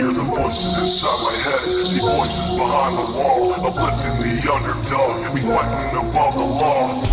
hear the voices inside my head. See voices behind the wall, uplifting the underdog. We fighting above the law.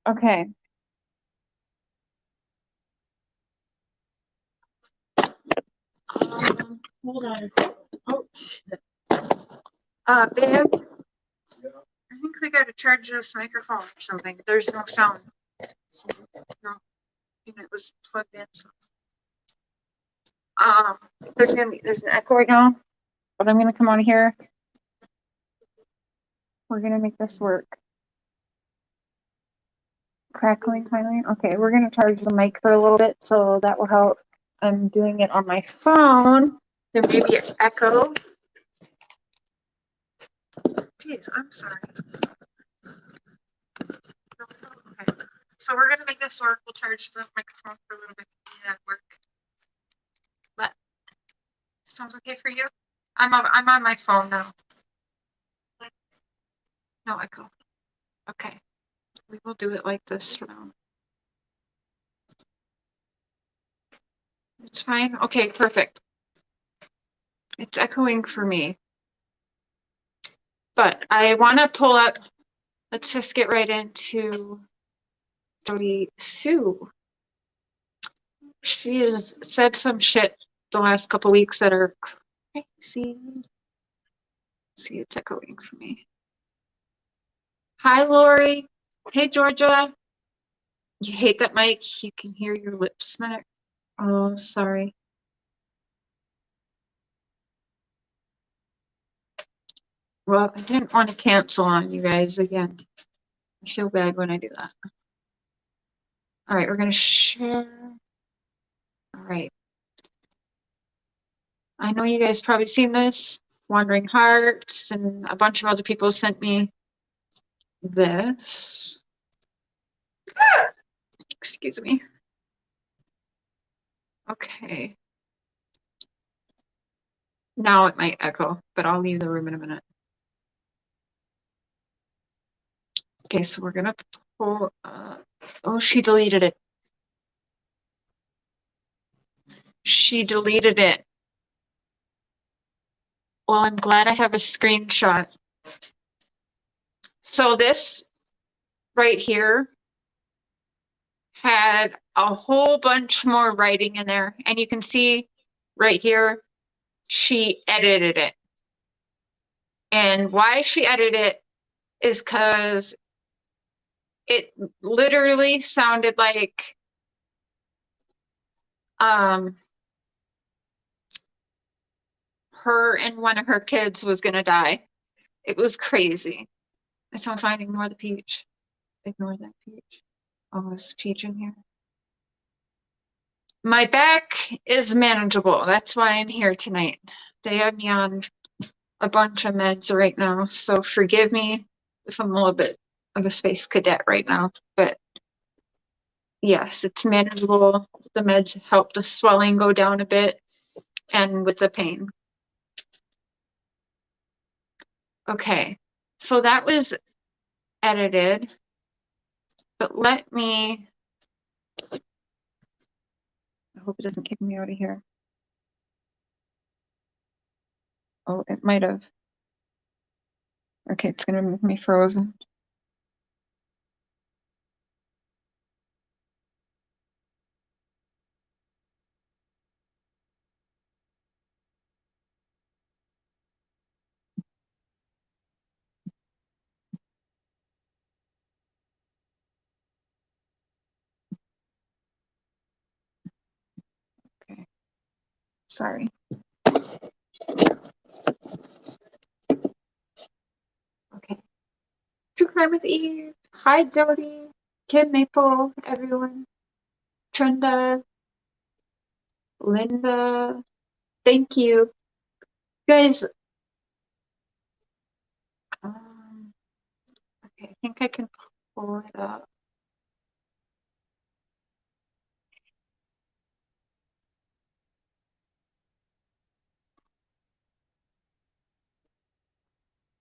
Okay. Hold on a second. Oh, shit. Babe, I think we gotta charge this microphone or something. There's no sound. No, and it was plugged in. So. There's an echo right now, but I'm gonna come on here. We're gonna make this work. Crackling finally. Okay, we're gonna charge the mic for a little bit, so that will help. I'm doing it on my phone. There may be an echo. Jeez, I'm sorry. Okay, so we're gonna make this work. We'll charge the microphone for a little bit to do that work. But sounds okay for you? I'm on my phone now. No echo. Okay, we will do it like this for now. It's fine. Okay, perfect. It's echoing for me. But I want to pull up let's just get right into Jody Sue. She has said some shit the last couple weeks that are crazy. See, it's echoing for me. Hi, Lori. Hey, Georgia. You hate that mic? You can hear your lips smack. Oh, sorry. Well, I didn't want to cancel on you guys again. I feel bad when I do that. All right, we're going to share. All right. I know you guys probably seen this. Wandering Hearts and a bunch of other people sent me this. Excuse me. Okay. Now it might echo, but I'll leave the room in a minute. Okay, so we're gonna pull oh, she deleted it. She deleted it. Well, I'm glad I have a screenshot. So this right here had a whole bunch more writing in there, and you can see right here she edited it. And why she edited it is because it literally sounded like her and one of her kids was gonna die. It was crazy. I sound fine. Ignore the peach. Ignore that peach. Oh, there's peach in here. My back is manageable. That's why I'm here tonight. They have me on a bunch of meds right now, so forgive me if I'm a little bit of a space cadet right now, but yes, it's manageable. The meds help the swelling go down a bit and with the pain. Okay, so that was edited, but let me, I hope it doesn't kick me out of here. Oh, it might have. Okay, it's gonna move me frozen. Okay, sorry. Okay. True Crime with Eve. Hi, Dodie. Kim Maple, everyone. Trenda. Linda. Thank you. Guys, okay, I think I can pull it up.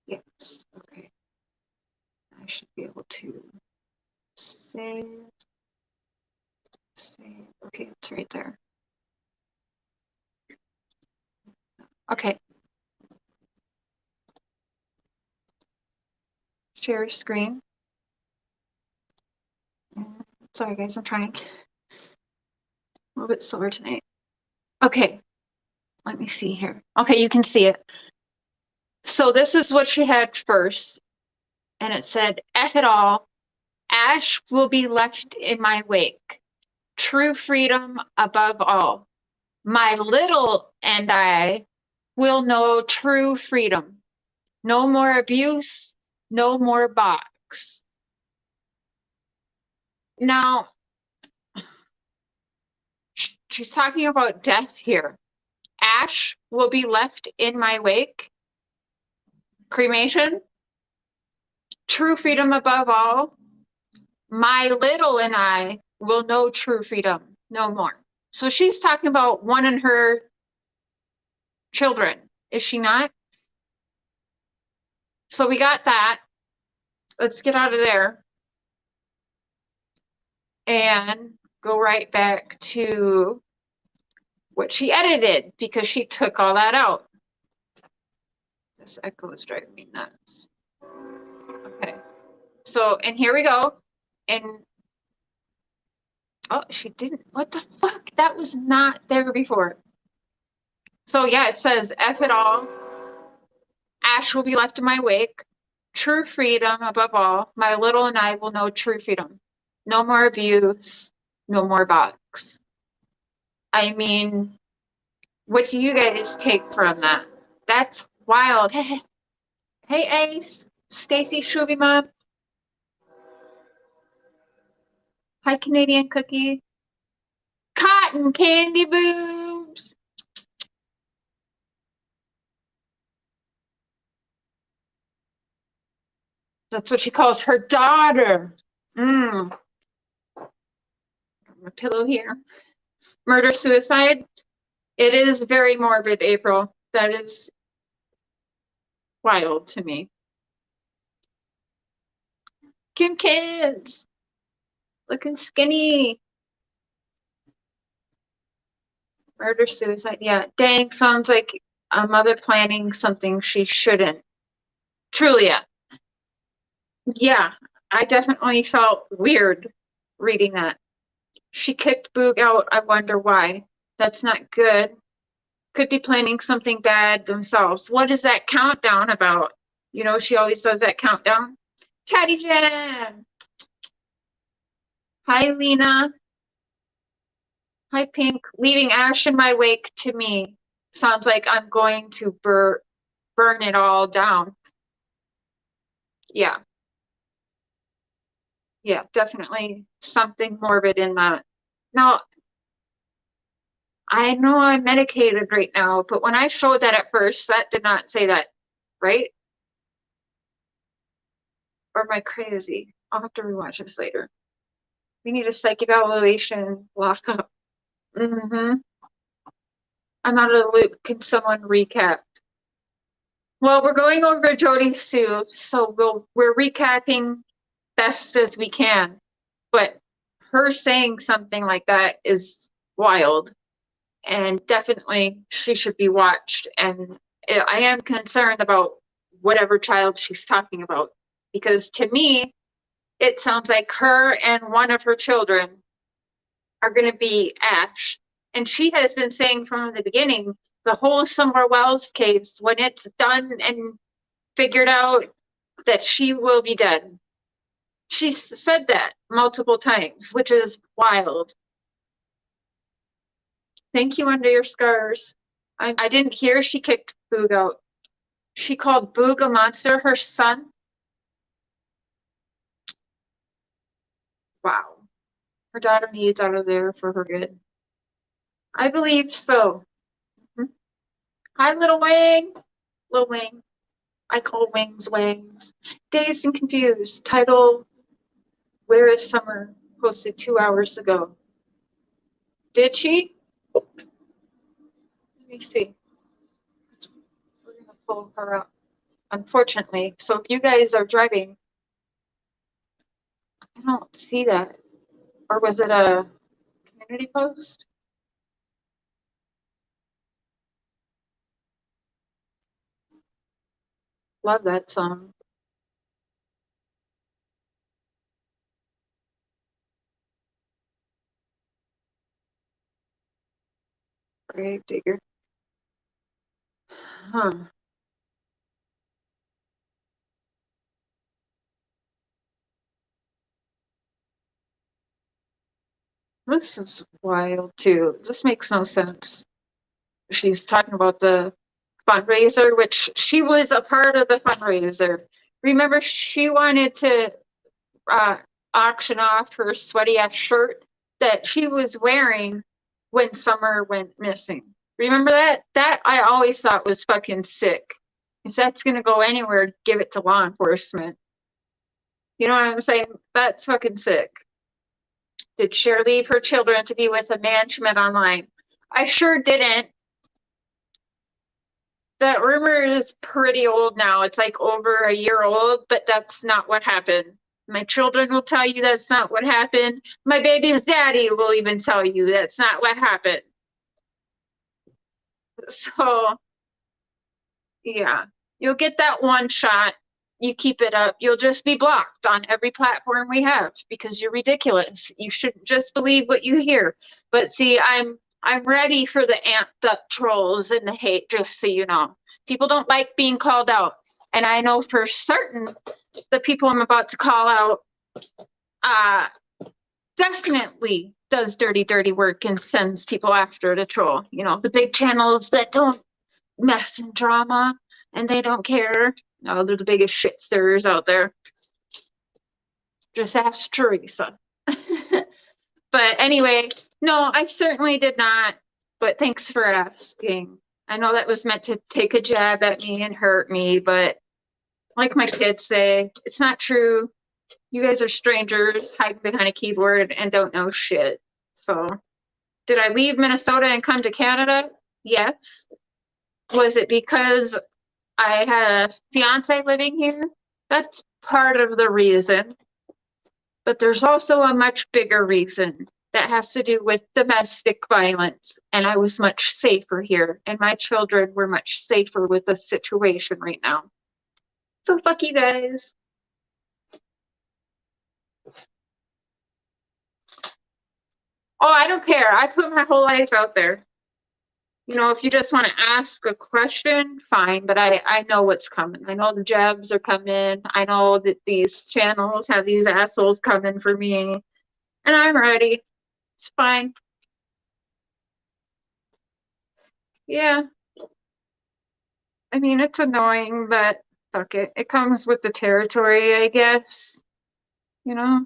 Yes, okay. I should be able to save. Okay, it's right there. Okay. Share screen. Sorry guys, I'm trying. A little bit slower tonight. Okay, let me see here. Okay, you can see it. So this is what she had first. And it said, F it all. Ash will be left in my wake. True freedom above all. My little and I will know true freedom. No more abuse, no more box. Now, she's talking about death here. Ash will be left in my wake. Cremation. True freedom above all. My little and I will know true freedom no more. So she's talking about one in her children, is she not? So we got that. Let's get out of there and go right back to what she edited because she took all that out. This echo is driving me nuts. Okay. So, and here we go. And oh, she didn't. What the fuck? That was not there before. So yeah, it says F it all. Ash will be left in my wake. True freedom above all. My little and I will know true freedom. No more abuse. No more box. I mean, what do you guys take from that? That's wild. Hey, Ace. Stacy Shuby Mom. Hi, Canadian Cookie. Cotton candy boobs. That's what she calls her daughter. My pillow here. Murder suicide. It is very morbid, April. That is wild to me. Kim Kids. Looking skinny. Murder suicide. Yeah. Dang, sounds like a mother planning something she shouldn't. Truly, yeah. Yeah, I definitely felt weird reading that. She kicked Boog out. I wonder why. That's not good. Could be planning something bad themselves. What is that countdown about? You know, she always does that countdown. Chatty Jen. Hi, Lena. Hi, Pink. Leaving ash in my wake to me. Sounds like I'm going to burn it all down. Yeah. Yeah, definitely something morbid in that. Now, I know I'm medicated right now, but when I showed that at first, that did not say that, right? Or am I crazy? I'll have to rewatch this later. We need a psych evaluation, lock up. I'm out of the loop. Can someone recap? Well, we're going over Jody Sue, so we're recapping best as we can. But her saying something like that is wild. And definitely she should be watched. And I am concerned about whatever child she's talking about, because to me, it sounds like her and one of her children are going to be Ash. And she has been saying from the beginning, the whole Summer Wells case, when it's done and figured out, that she will be dead. She's said that multiple times, which is wild. Thank you, Under Your Scars. I didn't hear she kicked Boog out. She called Boog a monster, her son. Wow. Her daughter needs out of there for her good. I believe so. Hi, Little Wang. Little Wang. I call Wings Wangs. Dazed and Confused. Title, Where is Summer? Posted 2 hours ago. Did she? Let me see. We're going to pull her up. Unfortunately. So if you guys are driving, I don't see that. Or was it a community post? Love that song. Grave Digger. Huh. This is wild too. This makes no sense. She's talking about the fundraiser, which she was a part of the fundraiser. Remember, she wanted to auction off her sweaty ass shirt that she was wearing when Summer went missing. Remember that? That I always thought was fucking sick. If that's gonna go anywhere, give it to law enforcement. You know what I'm saying? That's fucking sick. Did Cher leave her children to be with a man she met online? I sure didn't. That rumor is pretty old now. It's like over a year old, but that's not what happened. My children will tell you that's not what happened. My baby's daddy will even tell you that's not what happened. So, yeah, you'll get that one shot. you keep it up, you'll just be blocked on every platform we have because you're ridiculous. You shouldn't just believe what you hear. But see, I'm ready for the amped up trolls and the hate, just so you know. People don't like being called out. And I know for certain the people I'm about to call out definitely does dirty work and sends people after to troll. You know, the big channels that don't mess and drama and they don't care. No, they're the biggest shit stirrers out there. Just ask Teresa. But anyway, no, I certainly did not. But thanks for asking. I know that was meant to take a jab at me and hurt me, but like my kids say, it's not true. You guys are strangers hiding behind a keyboard and don't know shit. So, did I leave Minnesota and come to Canada? Yes. Was it because I had a fiance living here? That's part of the reason. But there's also a much bigger reason that has to do with domestic violence. And I was much safer here. And my children were much safer with the situation right now. So fuck you guys. Oh, I don't care. I put my whole life out there. You know, if you just want to ask a question, fine, but I know what's coming. I know the jabs are coming. I know that these channels have these assholes coming for me, and I'm ready. It's fine. Yeah. I mean, it's annoying, but fuck it. It comes with the territory, I guess. You know?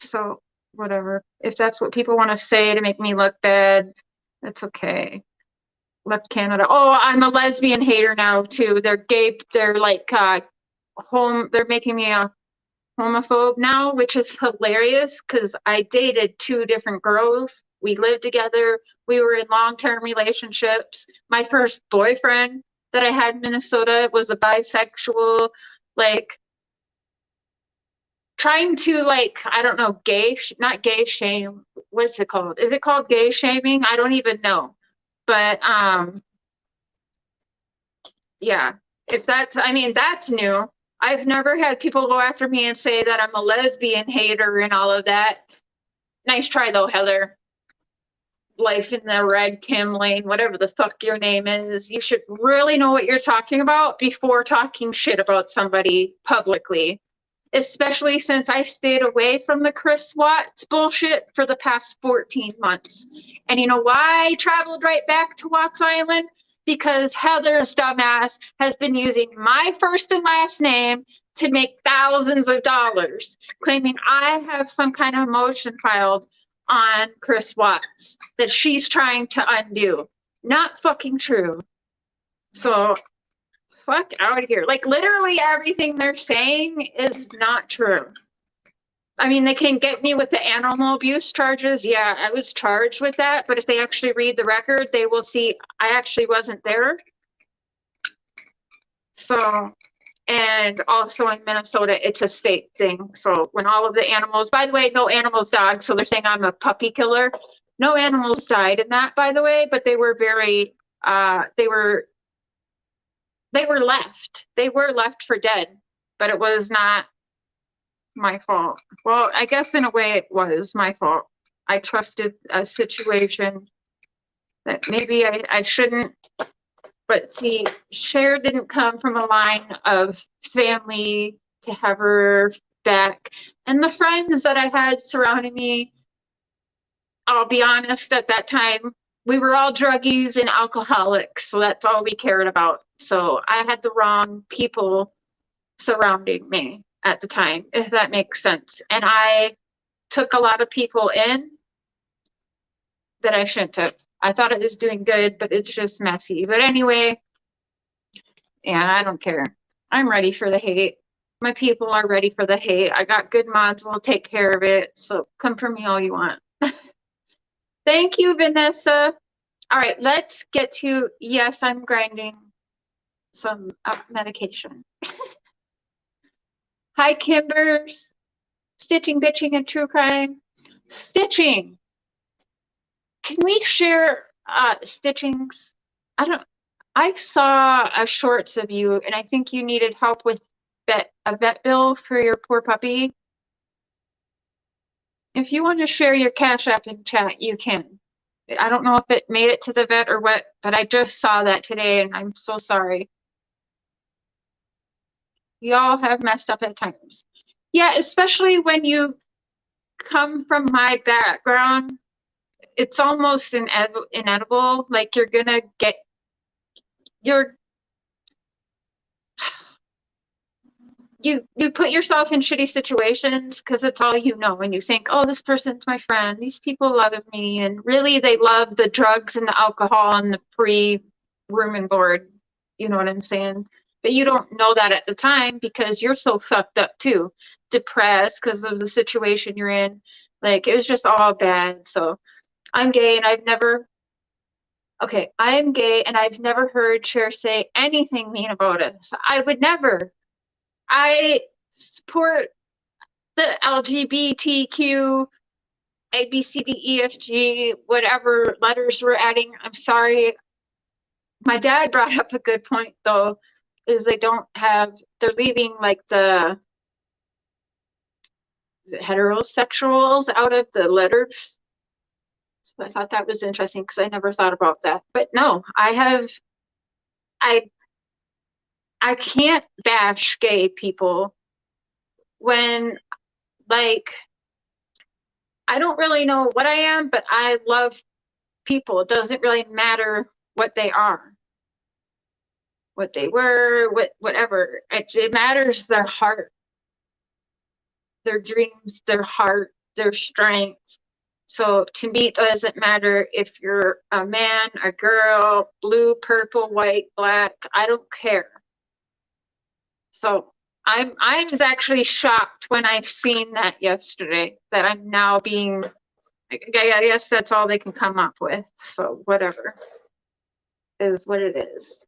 So, whatever. If that's what people want to say to make me look bad, that's okay. Left Canada. Oh, I'm a lesbian hater now too. They're gay. They're like they're making me a homophobe now, which is hilarious because I dated two different girls. We lived together. We were in long-term relationships. My first boyfriend that I had in Minnesota was a bisexual, like trying to like, I don't know, not gay shame. What's it called? Is it called gay shaming? I don't even know. But yeah, if that's, I mean, that's new. I've never had people go after me and say that I'm a lesbian hater and all of that. Nice try though, Heather. Life in the red Kim Lane, whatever the fuck your name is. You should really know what you're talking about before talking shit about somebody publicly. Especially since I stayed away from the Chris Watts bullshit for the past 14 months. And you know why I traveled right back to Watts Island? Because Heather's dumbass has been using my first and last name to make thousands of dollars, claiming I have some kind of motion filed on Chris Watts that she's trying to undo. Not fucking true. So fuck out of here. Like literally everything they're saying is not true. I mean, they can get me with the animal abuse charges. Yeah, I was charged with that. But if they actually read the record, they will see I actually wasn't there. So, and also in Minnesota, it's a state thing. So when all of the animals, by the way, no animals died. So they're saying I'm a puppy killer. No animals died in that, by the way, but they were very, they were left. They were left for dead, but it was not my fault. Well, I guess in a way it was my fault. I trusted a situation that maybe I shouldn't. But see, Cher didn't come from a line of family to have her back. And the friends that I had surrounding me, I'll be honest, at that time, we were all druggies and alcoholics. So that's all we cared about. So I had the wrong people surrounding me at the time, if that makes sense. And I took a lot of people in that I shouldn't have. I thought it was doing good, but it's just messy. But anyway, yeah, I don't care. I'm ready for the hate. My people are ready for the hate. I got good mods, we'll take care of it. So come for me all you want. Thank you, Vanessa. All right, let's get to, yes, I'm grinding some medication. Hi, Kimbers. Stitching, bitching, and true crime. Stitching. Can we share stitchings? I saw a shorts of you, and I think you needed help with vet bill for your poor puppy, if you want to share your Cash App in chat, you can. I don't know if it made it to the vet or what, but I just saw that today and I'm so sorry. We all have messed up at times. Yeah, especially when you come from my background, it's almost inedible. Like you're gonna get your you put yourself in shitty situations because it's all you know, and you think, oh, this person's my friend, these people love me, and really they love the drugs and the alcohol and the free room and board. You know what I'm saying? But you don't know that at the time because you're so fucked up too, depressed because of the situation you're in. Like it was just all bad. So I'm gay and I've never I am gay and I've never heard Cher say anything mean about it. So I would never. I support the LGBTQ, A, B, C, D, E, F, G, whatever letters we're adding. I'm sorry. My dad brought up a good point, though, is they're leaving like the heterosexuals out of the letters. So I thought that was interesting because I never thought about that. But no, I can't bash gay people when, like, I don't really know what I am, but I love people. It doesn't really matter what they are, what they were, whatever. It matters their heart, their dreams, their heart, their strength. So to me, it doesn't matter if you're a man, a girl, blue, purple, white, black. I don't care. So I was actually shocked when I've seen that yesterday, that I'm now being, I guess that's all they can come up with. So whatever is what it is.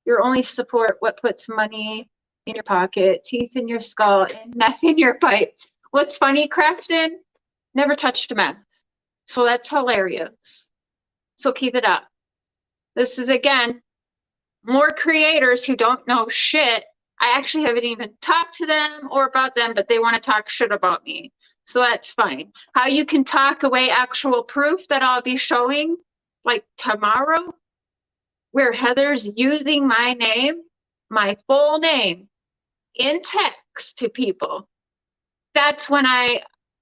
Your only support what puts money in your pocket, teeth in your skull, and meth in your pipe. What's funny, Crafton never touched meth. So that's hilarious. So keep it up. This is, again, more creators who don't know shit. I actually haven't even talked to them or about them, but they want to talk shit about me. So that's fine. How you can talk away actual proof that I'll be showing, like tomorrow, where Heather's using my name, my full name, in text to people. That's when I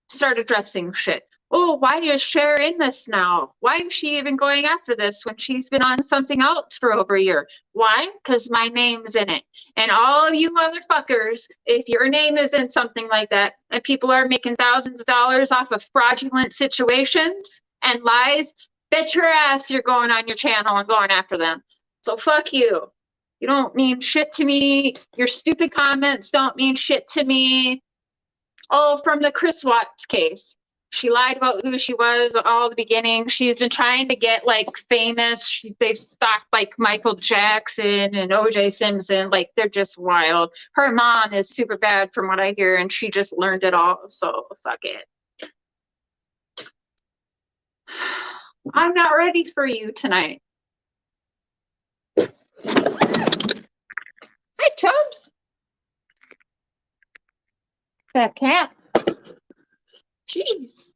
start addressing shit. Oh, why is Cher in this now? Why is she even going after this when she's been on something else for over a year? Why? Because my name's in it. And all of you motherfuckers, if your name is in something like that, and people are making thousands of dollars off of fraudulent situations and lies, bet your ass you're going on your channel and going after them. So fuck you. You don't mean shit to me. Your stupid comments don't mean shit to me. Oh, from the Chris Watts case. She lied about who she was at all the beginning. She's been trying to get like famous. They've stalked like Michael Jackson and OJ Simpson. Like they're just wild. Her mom is super bad from what I hear, and she just learned it all. So fuck it. I'm not ready for you tonight. Hi, Chubs. That cat. Jeez.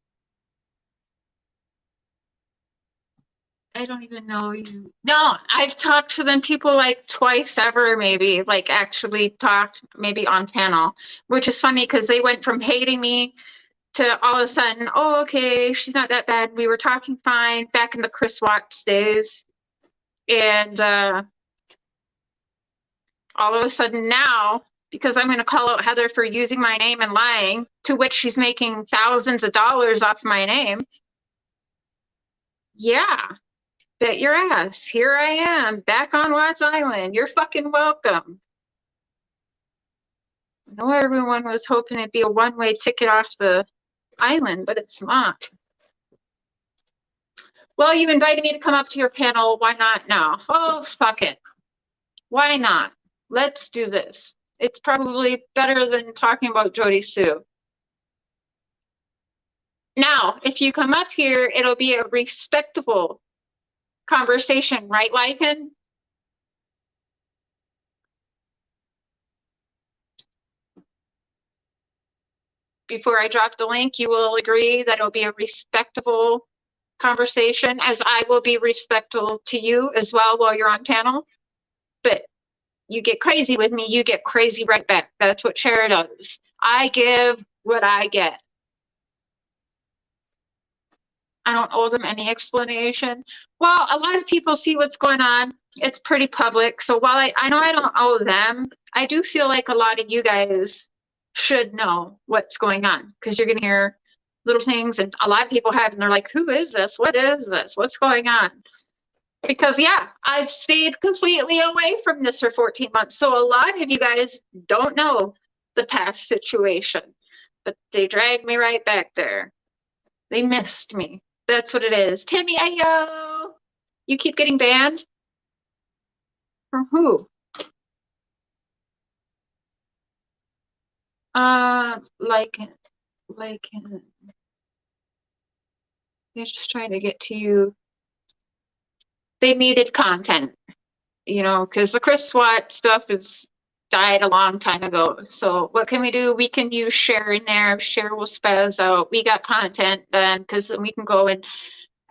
I don't even know you. No, I've talked to them people like twice ever, maybe, like actually talked maybe on panel, which is funny because they went from hating me to all of a sudden, oh, okay, she's not that bad. We were talking fine back in the Chris Watts days. And all of a sudden now, because I'm going to call out Heather for using my name and lying, to which she's making thousands of dollars off my name. Yeah. Bet your ass. Here I am, back on Watts Island. You're fucking welcome. I know everyone was hoping it'd be a one-way ticket off the island, but it's not. Well, you invited me to come up to your panel. Why not now? Oh, fuck it. Why not? Let's do this. It's probably better than talking about Jody Sue. Now, if you come up here, it'll be a respectable conversation, right, Lycan? before I drop the link, you will agree that it'll be a respectable conversation, as I will be respectful to you as well while you're on panel. But you get crazy with me, you get crazy right back. That's what Cher does. I give what I get. I don't owe them any explanation. Well, a lot of people see what's going on. It's pretty public. So while I know I don't owe them, I do feel like a lot of you guys should know what's going on, because you're going to hear little things, and a lot of people have, and they're like, who is this? What is this? What's going on? Because, yeah, I've stayed completely away from this for 14 months. So a lot of you guys don't know the past situation, but they dragged me right back there. They missed me. That's what it is. Timmy, ayo! You keep getting banned? From who? Lycan. They're just trying to get to you. They needed content, you know, because the Chris Swat stuff has died a long time ago. So what can we do? We can use Cher in there. Cher will spaz out. We got content then, because then we can go and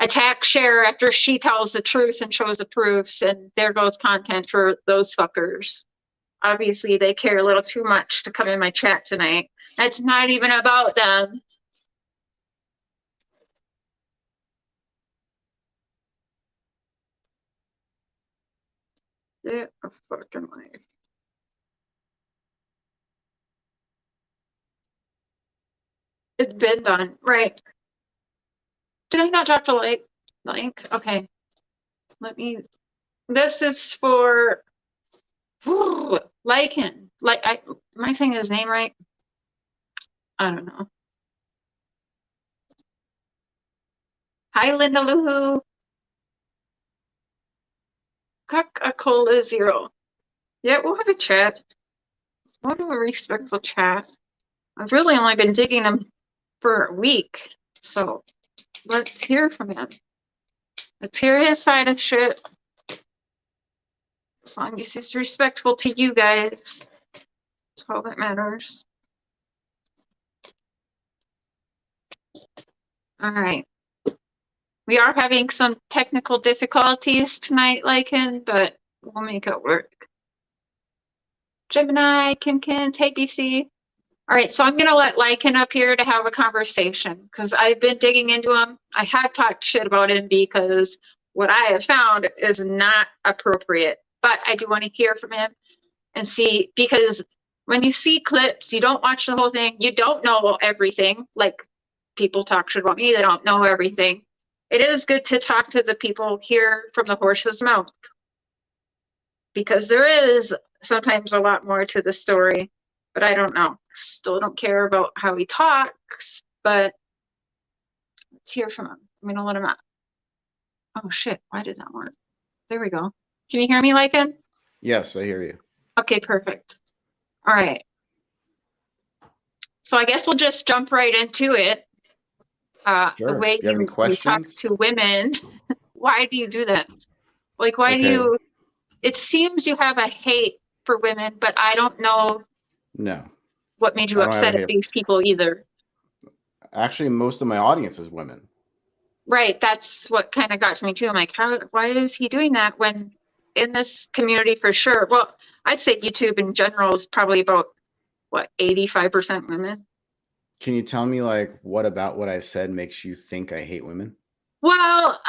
attack Cher after she tells the truth and shows the proofs, and there goes content for those fuckers. Obviously, they care a little too much to come in my chat tonight. That's not even about them. They're a fucking life. It's been done, right? Did I not drop the link? Okay. Let me. This is for Lycan. Am I saying his name right? I don't know. Hi, Linda Luhu. Coca-Cola Zero. Yeah, we'll have a chat. We'll have a respectful chat. I've really only been digging him for a week, so let's hear from him. Let's hear his side of shit. As long as he's respectful to you guys, that's all that matters. All right. We are having some technical difficulties tonight, Lycan, but we'll make it work. Gemini, Kim, hey, BC. All right, so I'm going to let Lycan up here to have a conversation, because I've been digging into him. I have talked shit about him because what I have found is not appropriate. But I do want to hear from him and see, because when you see clips, you don't watch the whole thing. You don't know everything. Like, people talk shit about me. They don't know everything. It is good to talk to the people, hear from the horse's mouth, because there is sometimes a lot more to the story, but I don't know. Still don't care about how he talks, but let's hear from him. I'm going to let him out. Oh, shit. Why did that work? There we go. Can you hear me, Lycan? Yes, I hear you. Okay, perfect. All right. So I guess we'll just jump right into it. Sure. The way you talk to women, why do you do that? Like, why do you, it seems you have a hate for women, but I don't know what made you upset at these people either. Actually, most of my audience is women. Right, that's what kind of got to me too. I'm like, why is he doing that when in this community for sure? Well, I'd say YouTube in general is probably about, what, 85% women? Can you tell me, like, what about what I said makes you think I hate women? Well,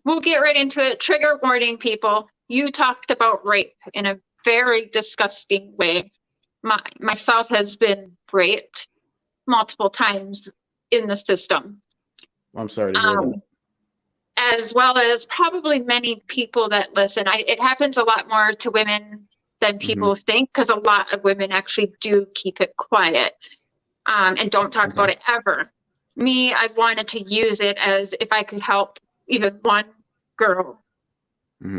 we'll get right into it. Trigger warning, people. You talked about rape in a very disgusting way. Myself has been raped multiple times in the system. I'm sorry to hear that. As well as probably many people that listen. It happens a lot more to women than people think, because a lot of women actually do keep it quiet. And don't talk about it ever. Me, I've wanted to use it as if I could help even one girl.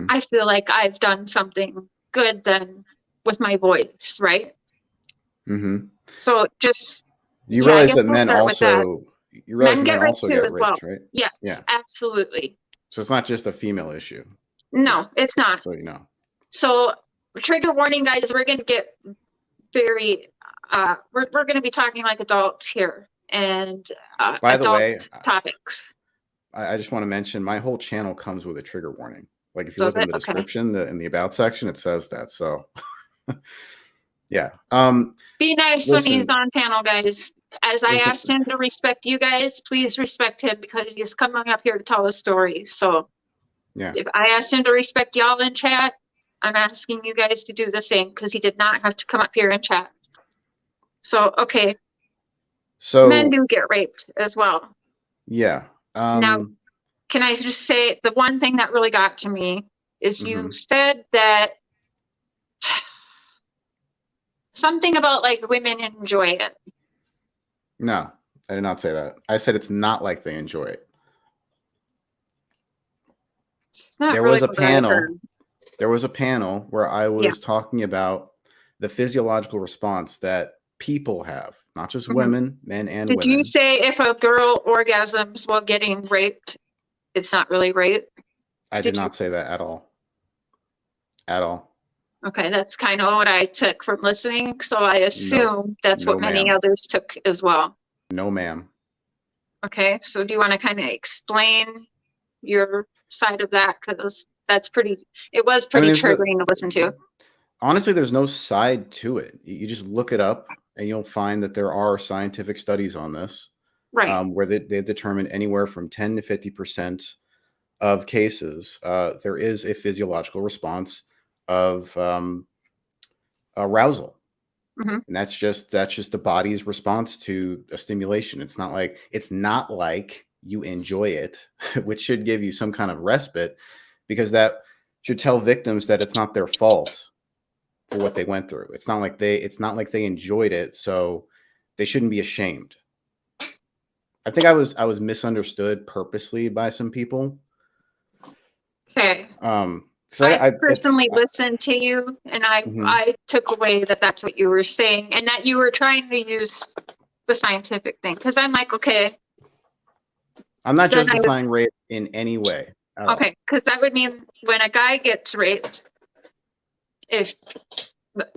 I feel like I've done something good then with my voice, right? So just you realize that men also men get raped too as well, right? Yes, yeah, absolutely. So it's not just a female issue. No, it's not. So you know. So trigger warning, guys. We're gonna get very we're going to be talking like adults here and By the adult way, topics. I just want to mention my whole channel comes with a trigger warning. Like if you Does look in it? the Okay. description, in the about section, it says that. So yeah. Be nice when he's Listen, on panel, guys. As I listen, asked him to respect you guys, please respect him because he's coming up here to tell a story. So yeah. if I asked him to respect y'all in chat, I'm asking you guys to do the same because he did not have to come up here and chat. So, okay. So Men do get raped as well. yeah. Now, can I just say the one thing that really got to me is you said that something about like women enjoy it. No, I did not say that. I said it's not like they enjoy it. There was a panel. There was a panel where I was talking about the physiological response that people have, not just women, men and women. Did you say if a girl orgasms while getting raped, it's not really rape? I did not say that at all. At all. Okay, that's kind of what I took from listening. So I assume that's what many others took as well. No, ma'am. Okay, so do you want to kind of explain your side of that? Because that's pretty, it was pretty triggering to listen to. Honestly, there's no side to it. You just look it up and you'll find that there are scientific studies on this. Right. Where they've determined anywhere from 10 to 50% of cases, there is a physiological response of arousal. And that's just the body's response to a stimulation. It's not like you enjoy it, which should give you some kind of respite, because that should tell victims that it's not their fault for what they went through. It's not like they enjoyed it, so they shouldn't be ashamed. I think I was misunderstood purposely by some people. Okay. Because I personally listened to you, and I took away that that's what you were saying, and that you were trying to use the scientific thing. Because I'm like, okay. I'm not justifying rape in any way. Okay, because that would mean when a guy gets raped, if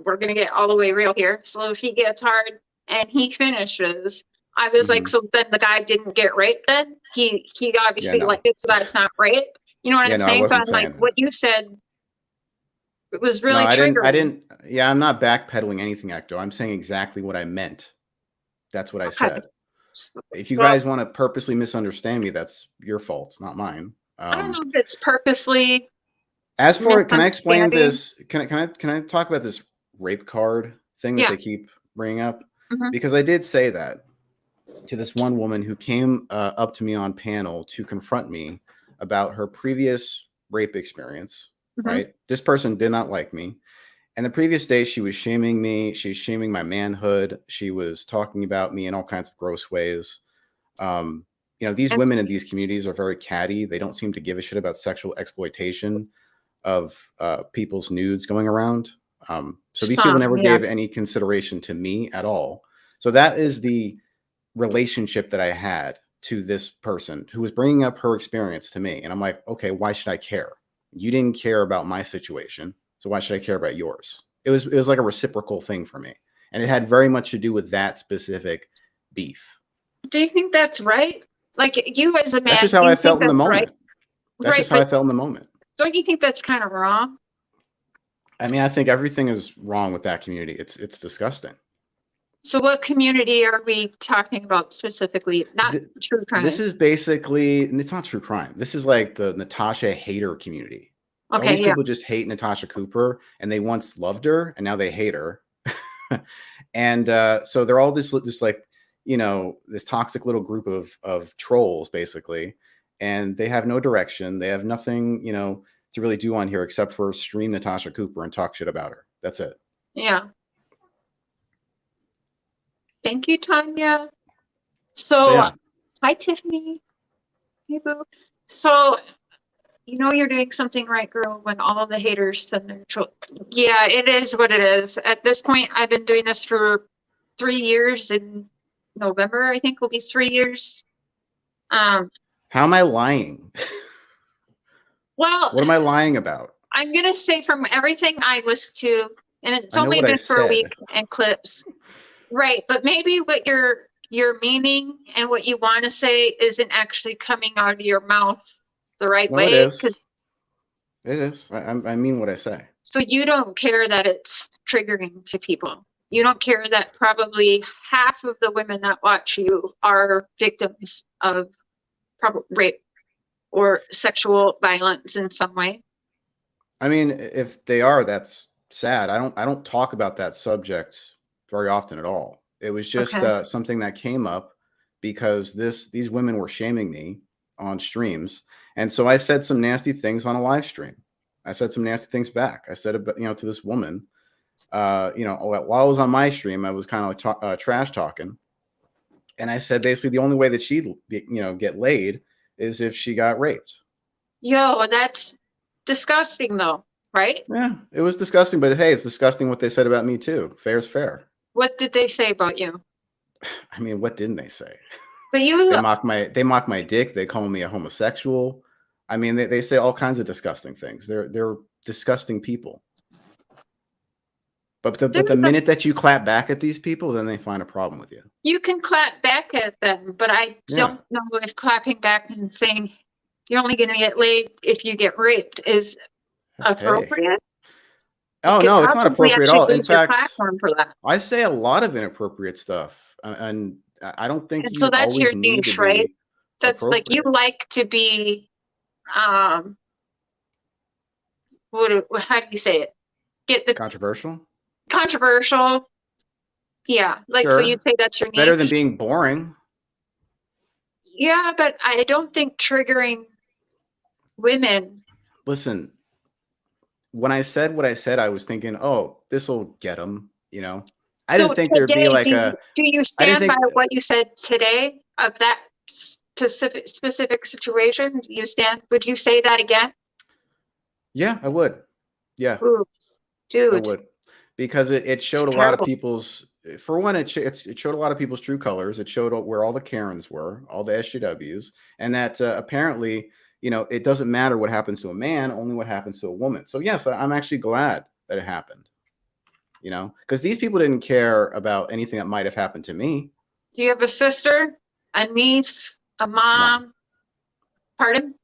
we're gonna get all the way real here, so if he gets hard and he finishes, I was like, so then the guy didn't get raped. Then he obviously like it, so that's not rape. You know what I'm saying? So I'm like, what you said, it was really triggering. I didn't. Yeah, I'm not backpedaling anything, Ecto. I'm saying exactly what I meant. That's what I said. If you guys want to purposely misunderstand me, that's your fault. It's not mine. I don't know if it's purposely. As for, can I explain this? Can I talk about this rape card thing that they keep bringing up? Because I did say that to this one woman who came up to me on panel to confront me about her previous rape experience. Right? This person did not like me. And the previous day, she was shaming me. She's shaming my manhood. She was talking about me in all kinds of gross ways. You know, these women in these communities are very catty. They don't seem to give a shit about sexual exploitation of people's nudes going around. So these people never gave any consideration to me at all. So that is the relationship that I had to this person who was bringing up her experience to me. And I'm like, okay, why should I care? You didn't care about my situation, so why should I care about yours? It was like a reciprocal thing for me. And it had very much to do with that specific beef. Do you think that's right? Like, you as a man, that's just how I felt in the moment. Right? That's just how I felt in the moment. Don't you think that's kind of wrong? I mean, I think everything is wrong with that community. It's disgusting. So what community are we talking about specifically? Not true crime. This is basically, it's not true crime. This is like the Natasha hater community. Okay, all these people just hate Natasha Cooper, and they once loved her, and now they hate her. And so they're all this like, you know, this toxic little group of trolls, basically. And they have no direction. They have nothing, you know, to really do on here except for stream Natasha Cooper and talk shit about her. That's it. Yeah. Thank you, Tanya. So hi, Tiffany. Hey, boo. So, you know you're doing something right, girl, when all the haters send their yeah, it is what it is. At this point, I've been doing this for 3 years. In November, I think, will be 3 years. How am I lying? Well, what am I lying about? I'm going to say from everything I listened to, and it's only been for a week and clips. Right, but maybe what you're meaning and what you want to say isn't actually coming out of your mouth the right No, it way. is. It is. I mean what I say. So you don't care that it's triggering to people. You don't care that probably half of the women that watch you are victims of probably rape or sexual violence in some way. I mean, if they are, that's sad. I don't talk about that subject very often at all. It was just something that came up because these women were shaming me on streams, and so I said some nasty things on a live stream. I said some nasty things back. I said, to this woman, while I was on my stream, I was kind of like trash talking, and I said basically the only way that she'd get laid is if she got raped. Yo, that's disgusting though, right? Yeah, it was disgusting, but hey, it's disgusting what they said about me too. Fair's fair. What did they say about you? I mean, what didn't they say? But you they mock my dick. They call me a homosexual. I mean, they say all kinds of disgusting things. They're disgusting people. But the minute that you clap back at these people, then they find a problem with you. You can clap back at them, but I don't know if clapping back and saying you're only going to get laid if you get raped is appropriate. Oh, no, it's not appropriate at all. In fact, platform for that. I say a lot of inappropriate stuff, and I don't think so that's your niche, right? That's like you like to be, how do you say it? Get the controversial. Controversial. Yeah, like sure. So you'd say that's your niche. Better than being boring. Yeah, but I don't think triggering women. Listen, when I said what I said, I was thinking, oh, this will get them, I didn't think there'd be like do you stand by what you said today of that specific situation? Would you say that again? Yeah, I would. Yeah. Ooh, dude. I would. Because it showed a lot of people's, for one, it showed a lot of people's true colors. It showed where all the Karens were, all the SJWs, and that apparently, it doesn't matter what happens to a man, only what happens to a woman. So yes, I'm actually glad that it happened, because these people didn't care about anything that might have happened to me. Do you have a sister, a niece, a mom? No. Pardon?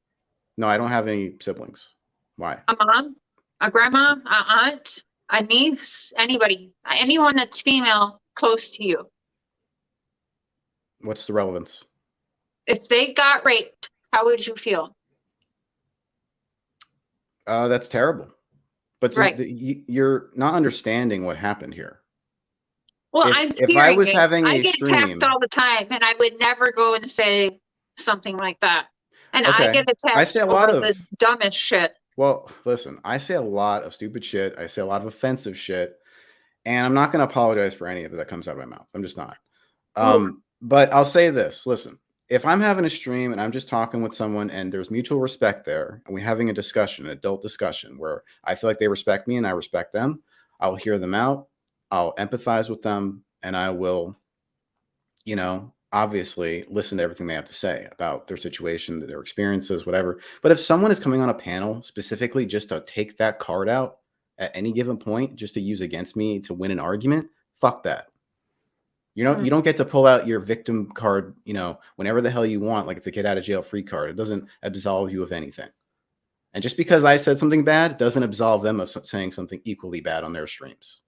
No, I don't have any siblings. Why? A mom, a grandma, a aunt, a niece, anybody, anyone that's female close to you. What's the relevance? If they got raped, how would you feel? That's terrible. But right. You're not understanding what happened here. Well, if I was having I get attacked all the time, and I would never go and say something like that. And I get attacked. I say a lot of the dumbest shit. Well, listen, I say a lot of stupid shit. I say a lot of offensive shit, and I'm not going to apologize for any of it that comes out of my mouth. I'm just not. But I'll say this. Listen, if I'm having a stream and I'm just talking with someone and there's mutual respect there, and we're having a discussion, an adult discussion, where I feel like they respect me and I respect them, I'll hear them out. I'll empathize with them, and I will, obviously listen to everything they have to say about their situation, their experiences, whatever. But if someone is coming on a panel specifically just to take that card out at any given point, just to use against me to win an argument, fuck that. You don't get to pull out your victim card, whenever the hell you want, like it's a get out of jail free card. It doesn't absolve you of anything. And just because I said something bad doesn't absolve them of saying something equally bad on their streams.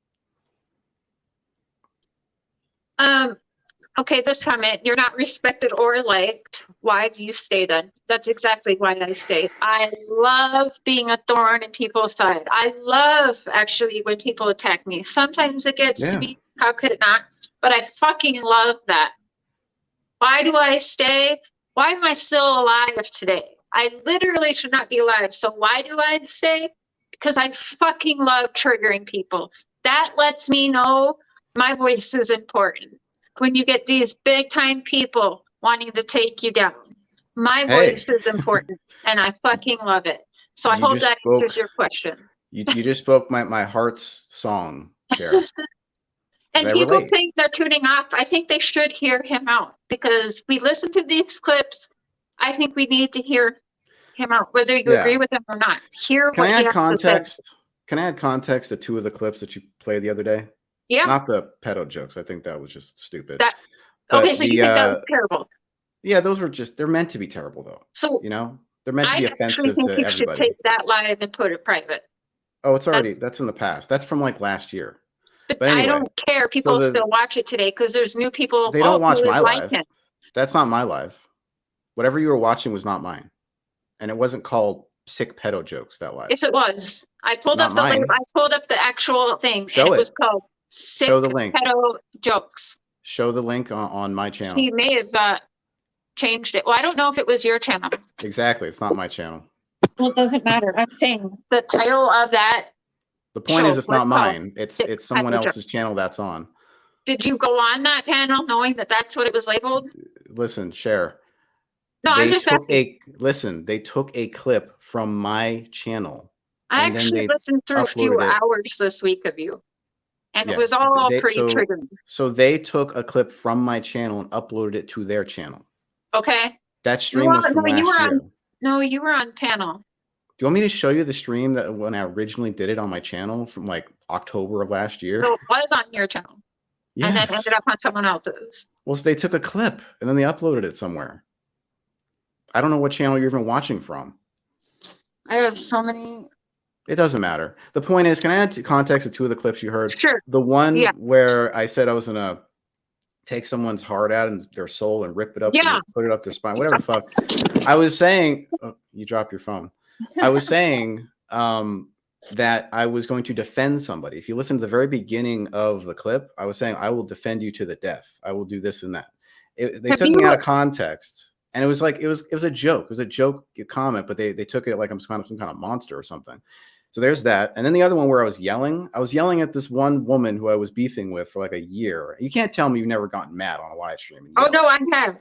Okay, this comment, you're not respected or liked. Why do you stay then? That's exactly why I stay. I love being a thorn in people's side. I love actually when people attack me. Sometimes it gets to me. How could it not? But I fucking love that. Why do I stay? Why am I still alive today? I literally should not be alive. So why do I stay? Because I fucking love triggering people. That lets me know my voice is important. When you get these big time people wanting to take you down, my voice is important, and I fucking love it. So I hope that answers your question. You just spoke my heart's song, Cher. And people think they're tuning off. I think they should hear him out, because we listen to these clips. I think we need to hear him out, whether you agree with him or not. Hear what he has to say. Can I add context to two of the clips that you played the other day? Yeah. Not the pedo jokes. I think that was just stupid. Okay, so you think that was terrible? Yeah, those were just, they're meant to be terrible though. So they're meant to be offensive think to you should everybody. take that live and put it private. Oh, it's already, that's in the past. That's from like last year. But anyway, I don't care. People still watch it today because there's new people. They don't watch my live. That's not my live. Whatever you were watching was not mine. And it wasn't called Sick Pedo Jokes, that live. Yes, it was. I pulled up the link. I pulled up the actual thing. And it was called Sick Pedo Jokes. Show the link on my channel. He may have changed it. Well, I don't know if it was your channel. Exactly. It's not my channel. Well, it doesn't matter. I'm saying the title of that. The point is, it's not mine. It's someone else's channel that's on. Did you go on that channel knowing that that's what it was labeled? Listen, Cher. No, I'm just asking. Listen, they took a clip from my channel. I actually listened through a few hours this week of you. And it was all pretty triggering. So they took a clip from my channel and uploaded it to their channel. Okay. That stream was from last year. No, you were on panel. Do you want me to show you the stream that when I originally did it on my channel from like October of last year? So it was on your channel. Yes. And then ended up on someone else's. Well, so they took a clip and then they uploaded it somewhere. I don't know what channel you're even watching from. I have so many. It doesn't matter. The point is, can I add context to two of the clips you heard? Sure. The one where I said I was going to take someone's heart out and their soul and rip it up and put it up their spine, whatever the fuck. I was saying, you dropped your phone. I was saying that I was going to defend somebody. If you listen to the very beginning of the clip, I was saying, I will defend you to the death. I will do this and that. They took me out of context. And it was like, it was a joke. It was a joke comment, but they took it like I'm some kind of monster or something. So there's that. And then the other one where I was yelling at this one woman who I was beefing with for like a year. You can't tell me you've never gotten mad on a live stream. Oh, no, I have.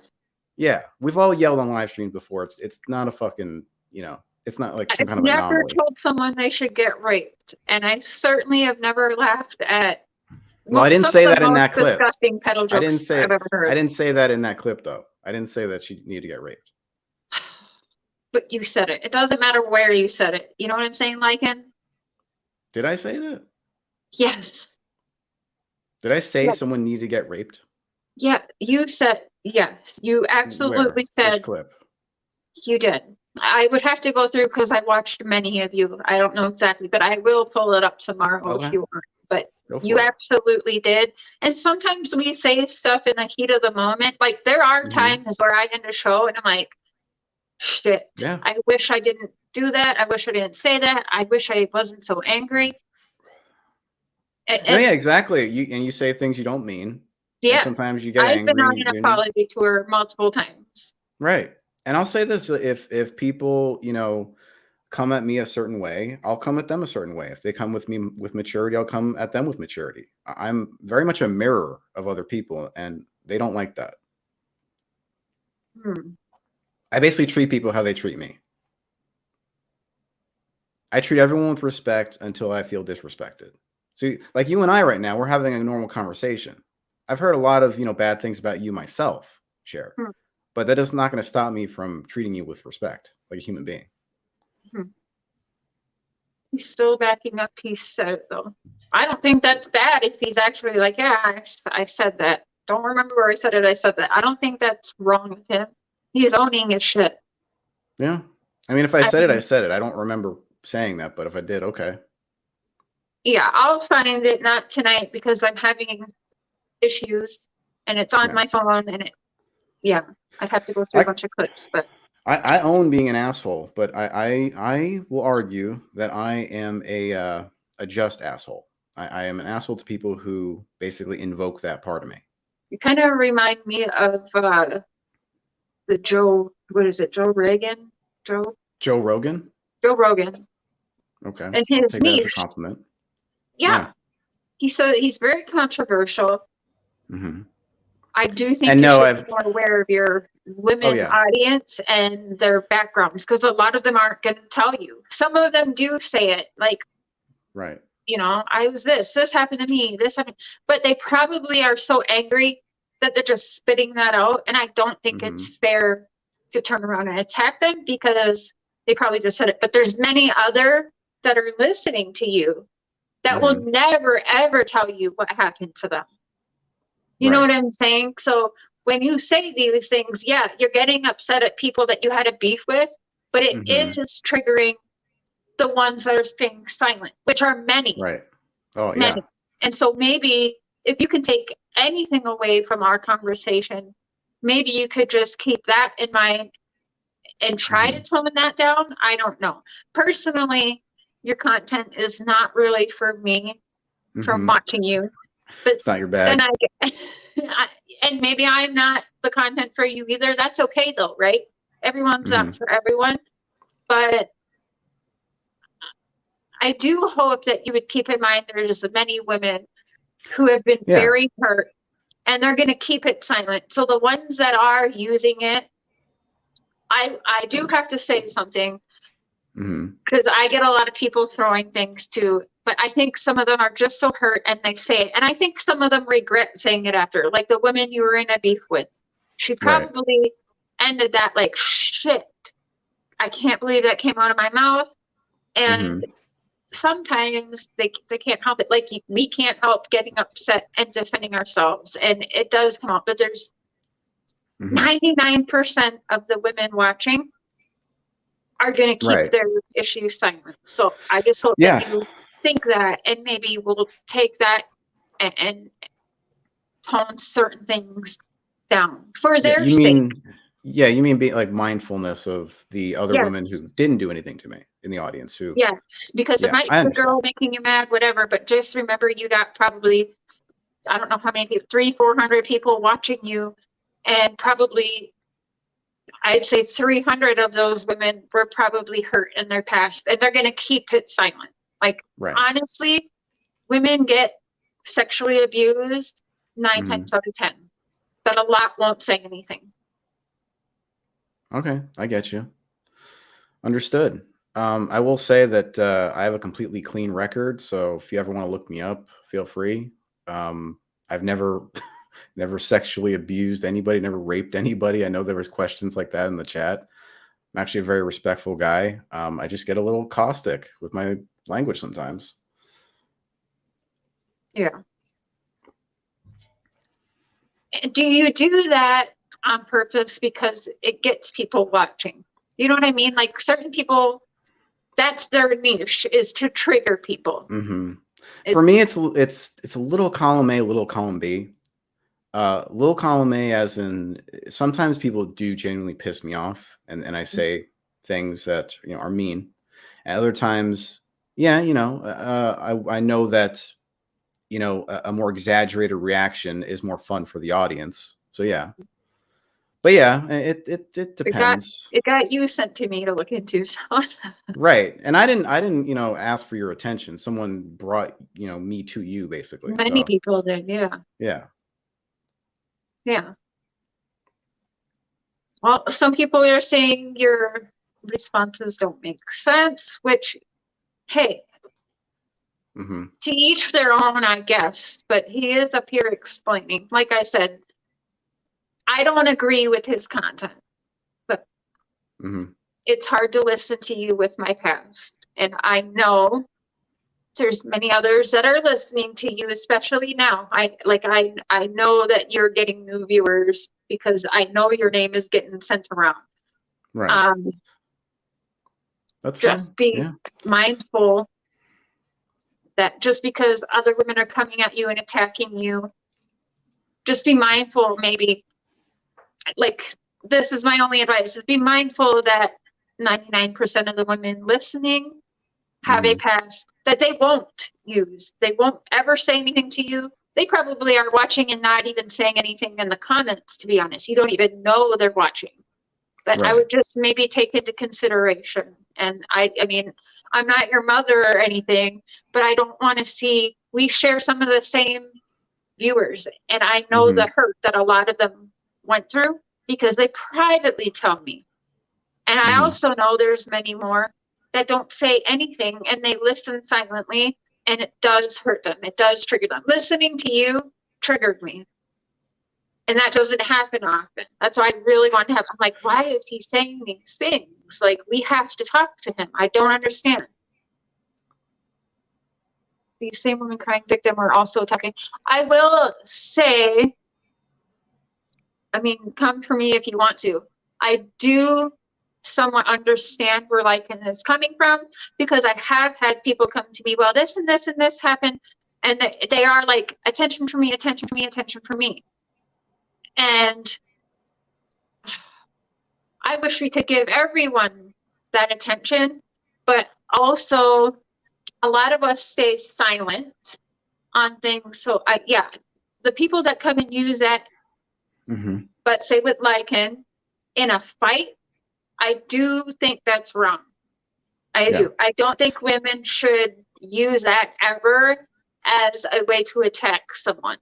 Yeah. We've all yelled on live streams before. It's not a fucking, it's not like some kind of anomaly. I've never told someone they should get raped. And I certainly have never laughed at. Well, I didn't say that in that clip. Disgusting pedal jokes I've ever heard. I didn't say that in that clip, though. I didn't say that she needed to get raped. But you said it. It doesn't matter where you said it. You know what I'm saying, Lycan? Did I say that? Yes. Did I say someone needed to get raped? Yeah, you said yes. You absolutely said. Which clip? You did. I would have to go through because I watched many of you. I don't know exactly, but I will pull it up tomorrow if you want. But you absolutely did. And sometimes we say stuff in the heat of the moment. Like there are times where I end a show and I'm like, shit, I wish I didn't do that. I wish I didn't say that. I wish I wasn't so angry. Yeah, exactly. You say things you don't mean. Yeah. And sometimes you get angry. I've been on an apology tour multiple times. Right. And I'll say this, if people, come at me a certain way, I'll come at them a certain way. If they come with me with maturity, I'll come at them with maturity. I'm very much a mirror of other people, and they don't like that. I basically treat people how they treat me. I treat everyone with respect until I feel disrespected. See, like you and I right now, we're having a normal conversation. I've heard a lot of, bad things about you myself, Cher. But that is not going to stop me from treating you with respect, like a human being. He's still backing up. He said it though. I don't think that's bad if he's actually like, yeah, I said that. Don't remember where I said it. I said that. I don't think that's wrong with him. He's owning his shit. Yeah. I mean, if I said it, I said it. I don't remember saying that, but if I did, okay. Yeah, I'll find it, not tonight because I'm having issues and it's on my phone and I'd have to go through a bunch of clips, but I own being an asshole, but I will argue that I am a just asshole. I am an asshole to people who basically invoke that part of me. You kind of remind me of the Joe, what is it? Joe Rogan? Joe Rogan? Joe Rogan. Okay. And his niche. That as a compliment. Yeah. He said he's very controversial. I do think and you should be more aware of your women audience and their backgrounds because a lot of them aren't going to tell you. Some of them do say it like, right. I was this happened to me, this happened, but they probably are so angry that they're just spitting that out. And I don't think it's fair to turn around and attack them because they probably just said it. But there's many other that are listening to you that will never, ever tell you what happened to them. You know what I'm saying? So when you say these things, yeah, you're getting upset at people that you had a beef with, but it is triggering the ones that are staying silent, which are many. Right. Oh, many. yeah. And so maybe if you can take anything away from our conversation, maybe you could just keep that in mind and try to tone that down. I don't know. Personally, your content is not really for me from watching you. But it's not your bag. Then and maybe I'm not the content for you either. That's okay though, right? Everyone's not for everyone. But I do hope that you would keep in mind there's many women who have been very hurt and they're going to keep it silent. So the ones that are using it, I do have to say something because I get a lot of people throwing things too, but I think some of them are just so hurt and they say it. And I think some of them regret saying it after, like the woman you were in a beef with. She probably ended that like, shit, I can't believe that came out of my mouth. And sometimes they can't help it. Like we can't help getting upset and defending ourselves. And it does come out, but there's 99% of the women watching are going to keep their issues silent. So I just hope that you think that, and maybe we'll take that and tone certain things down for their sake. You mean being like mindfulness of the other women who didn't do anything to me in the audience who. Yes, because it might be a girl making you mad, whatever, but just remember you got probably, I don't know how many people, 300-400 people watching you. And probably, I'd say 300 of those women were probably hurt in their past, and they're going to keep it silent. Like, honestly, women get sexually abused 9 times out of 10, but a lot won't say anything. Okay, I get you. Understood. I will say that I have a completely clean record, so if you ever want to look me up, feel free. I've never... never sexually abused anybody, never raped anybody. I know there was questions like that in the chat. I'm actually a very respectful guy. I just get a little caustic with my language sometimes. Yeah. Do you do that on purpose because it gets people watching? You know what I mean? Like certain people, that's their niche, is to trigger people. For me, it's a little column A, little column B. Little column A, as in sometimes people do genuinely piss me off, and I say things that are mean. And other times, I know that a more exaggerated reaction is more fun for the audience. So but it depends. It got you sent to me to look into. So. Right, and I didn't ask for your attention. Someone brought me to you basically. Many people did, yeah. Yeah. Well, some people are saying your responses don't make sense, which, hey, to each their own, I guess. But he is up here explaining. Like I said, I don't agree with his content, but it's hard to listen to you with my past. And I know there's many others that are listening to you, especially now. I know that you're getting new viewers because I know your name is getting sent around. Right. That's just be mindful that just because other women are coming at you and attacking you, just be mindful. Maybe like this is my only advice: is be mindful that 99% of the women listening have a past that they won't use. They won't ever say anything to you. They probably are watching and not even saying anything in the comments, to be honest. You don't even know they're watching. But I would just maybe take into consideration. And I mean, I'm not your mother or anything, but I don't want to see, we share some of the same viewers. And I know the hurt that a lot of them went through because they privately tell me. And I also know there's many more that don't say anything and they listen silently, and it does hurt them. It does trigger them. Listening to you triggered me. And that doesn't happen often. That's why I really want to have, I'm like, why is he saying these things? Like, we have to talk to him. I don't understand. the same woman crying victim were also attacking. I will say, I mean, come for me if you want to. I do somewhat understand where Lycan is coming from, because I have had people come to me, well, this and this and this happened, and they are like, attention for me, attention for me, attention for me. And I wish we could give everyone that attention, but also a lot of us stay silent on things. So yeah, the people that come and use that, but say with Lycan in a fight, I do think that's wrong. I do. I don't think women should use that ever as a way to attack someone.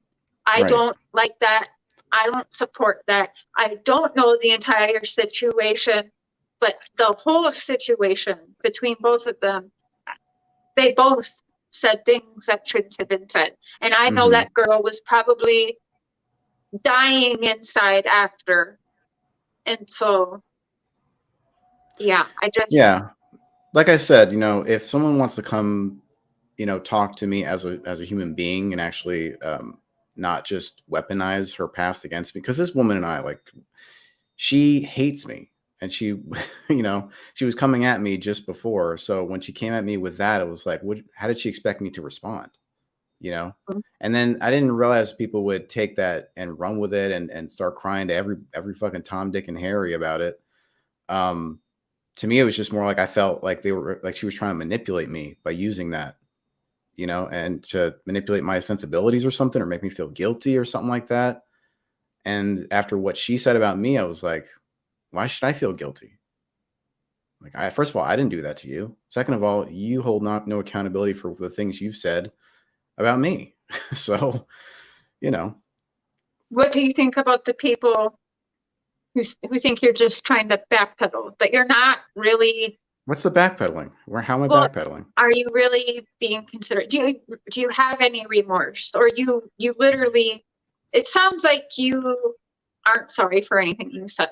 I don't like that. I don't support that. I don't know the entire situation, but the whole situation between both of them, they both said things that shouldn't have been said. And I know that girl was probably dying inside after. And so, yeah, I just... Yeah. Like I said, you know, if someone wants to come, you know, talk to me as a human being and actually not just weaponize her past against me, because this woman and I, like, she hates me, and she, you know, she was coming at me just before. So when she came at me with that, it was like, how did she expect me to respond? You know? And then I didn't realize people would take that and run with it and start crying to every fucking Tom, Dick, and Harry about it. To me, it was just more like I felt like they were like she was trying to manipulate me by using that, you know, and to manipulate my sensibilities or something, or make me feel guilty or something like that. And after what she said about me, I was like, why should I feel guilty? Like, first of all, I didn't do that to you. Second of all, you hold no accountability for the things you've said about me. So, you know. What do you think about the people who think you're just trying to backpedal, but you're not really? What's the backpedaling? How am I backpedaling? Are you really being considerate? Do you have any remorse, or you literally? It sounds like you aren't sorry for anything you said.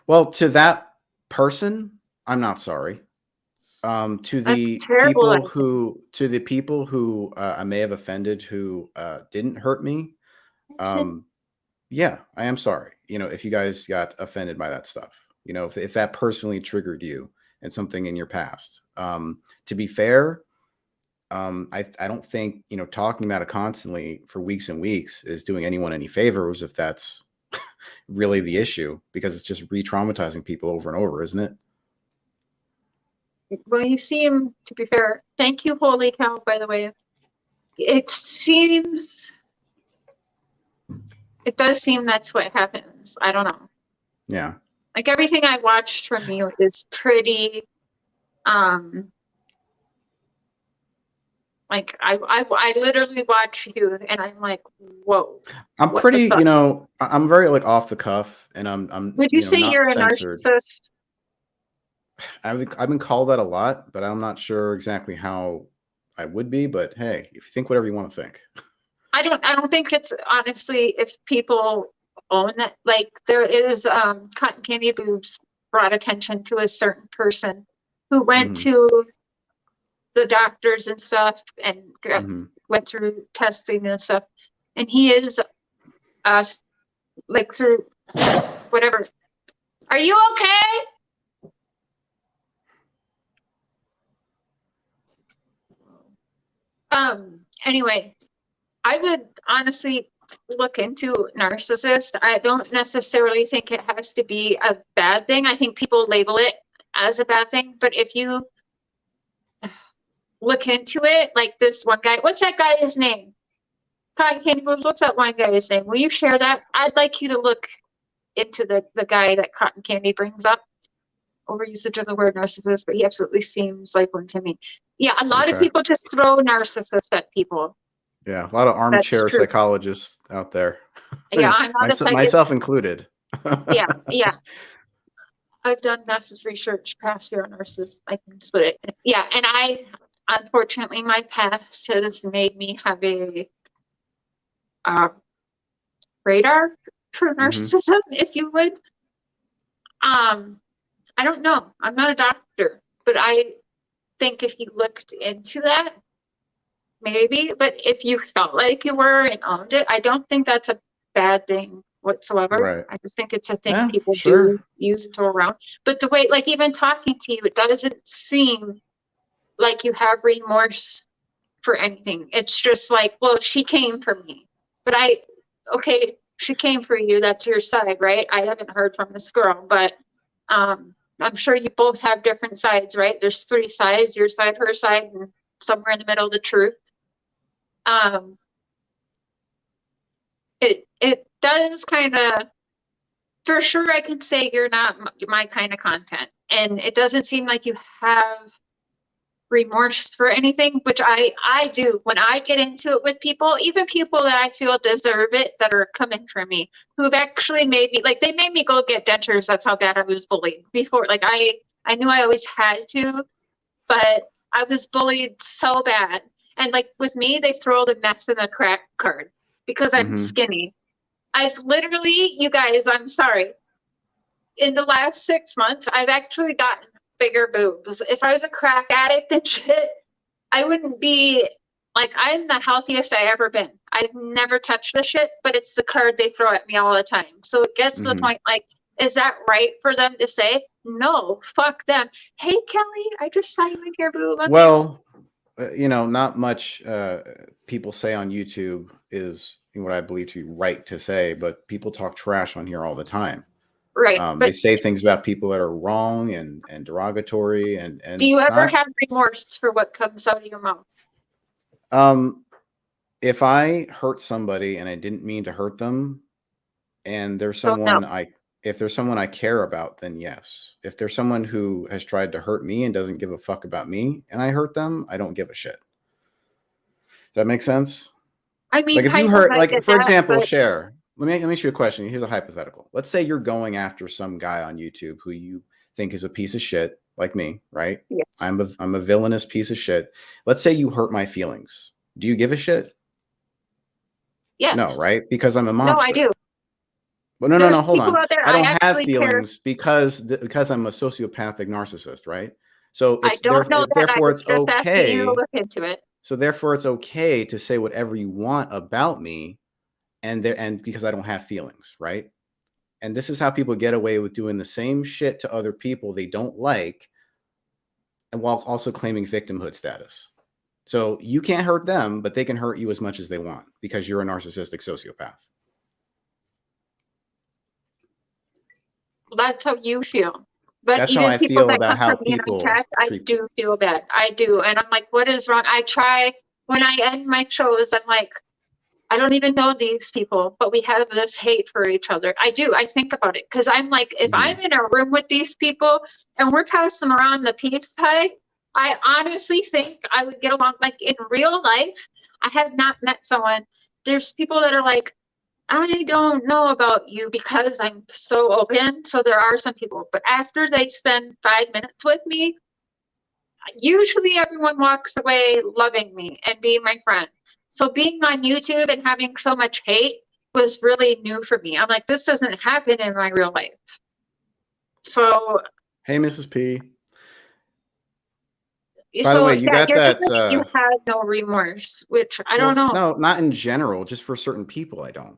Well, to that person, I'm not sorry. To the people who I may have offended, who didn't hurt me, yeah, I am sorry. You know, if you guys got offended by that stuff, you know, if that personally triggered you and something in your past. To be fair, I don't think, you know, talking about it constantly for weeks and weeks is doing anyone any favors, if that's really the issue, because it's just re-traumatizing people over and over, isn't it? Well, you seem, to be fair, thank you, holy cow, by the way. It does seem that's what happens. I don't know. Yeah. Like, everything I watched from you is pretty, like, I literally watch you and I'm like, whoa. I'm pretty, you know, I'm very like off the cuff, and I'm Would you say you're a narcissist? I've been called that a lot, but I'm not sure exactly how I would be, but hey, if you think whatever you want to think. I don't think it's, honestly, if people own that. Like, there is Cotton Candy Boobz brought attention to a certain person who went to the doctors and stuff and went through testing and stuff, and he is like, through whatever. Are you okay? Anyway, I would honestly look into narcissist. I don't necessarily think it has to be a bad thing. I think people label it as a bad thing, but if you look into it, like this one guy, what's that guy's name? Cotton Candy Boobz, what's that one guy's name? Will you share that? I'd like you to look into the guy that Cotton Candy brings up. Overusage of the word narcissist, but he absolutely seems like one to me. Yeah, a lot of people just throw narcissists at people. Yeah, a lot of armchair psychologists out there. Yeah, I'm not myself included. Yeah. I've done massive research past year on narcissists. I can split it. Yeah, and unfortunately, my past has made me have a radar for narcissism, if you would. I don't know. I'm not a doctor, but I think if you looked into that, maybe, but if you felt like you were and owned it, I don't think that's a bad thing whatsoever. Right. I just think it's a thing Yeah, people sure. do use to around. But the way, like even talking to you, it doesn't seem like you have remorse for anything. It's just like, well, she came for me. But okay, she came for you. That's your side, right? I haven't heard from this girl, but I'm sure you both have different sides, right? There's 3 sides, your side, her side, and somewhere in the middle, the truth. It does kind of, for sure, I could say you're not my kind of content. And it doesn't seem like you have remorse for anything, which I do when I get into it with people, even people that I feel deserve it, that are coming for me, who've actually made me, like they made me go get dentures. That's how bad I was bullied before. Like I knew I always had to, but I was bullied so bad. And like with me, they throw the mess in the crack card because I'm skinny. I've literally, you guys, I'm sorry, in the last 6 months, I've actually gotten bigger boobs. If I was a crack addict and shit, I wouldn't be, like, I'm the healthiest I ever been. I've never touched the shit, but it's the card they throw at me all the time. So it gets to the point, like, is that right for them to say? No, fuck them. Hey, Kelly, I just saw you in your boob. Well, you know, not much people say on YouTube is what I believe to be right to say, but people talk trash on here all the time. Right. They say things about people that are wrong and derogatory. And do you ever have remorse for what comes out of your mouth? If I hurt somebody and I didn't mean to hurt them, and there's someone if there's someone I care about, then yes. If there's someone who has tried to hurt me and doesn't give a fuck about me and I hurt them, I don't give a shit. Does that make sense? I mean, like if you hurt, like for example, Cher, let me ask you a question. Here's a hypothetical. Let's say you're going after some guy on YouTube who you think is a piece of shit, like me, right? Yes. I'm a villainous piece of shit. Let's say you hurt my feelings. Do you give a shit? Yes. No, right? Because I'm a monster. No, I do. Well, no, hold on. There, I don't have feelings because I'm a sociopathic narcissist, right? So it's, I don't know that. Therefore, it's just okay. You to look into it. So therefore, it's okay to say whatever you want about me, and because I don't have feelings, right? And this is how people get away with doing the same shit to other people they don't like, and while also claiming victimhood status. So you can't hurt them, but they can hurt you as much as they want because you're a narcissistic sociopath. That's how you feel. But that's even how I people feel that about come how from me people in my chat, I do feel bad. I do. And I'm like, what is wrong? I try, when I end my shows, I'm like, I don't even know these people, but we have this hate for each other. I do. I think about it because I'm like, if I'm in a room with these people and we're passing around the peace pie, I honestly think I would get along. Like in real life, I have not met someone. There's people that are like, I don't know about you because I'm so open. So there are some people, but after they spend 5 minutes with me, usually everyone walks away loving me and being my friend. So being on YouTube and having so much hate was really new for me. I'm like, this doesn't happen in my real life. So. Hey, Mrs. P. By the way, you got that. You had no remorse, which I don't know. No, not in general. Just for certain people, I don't.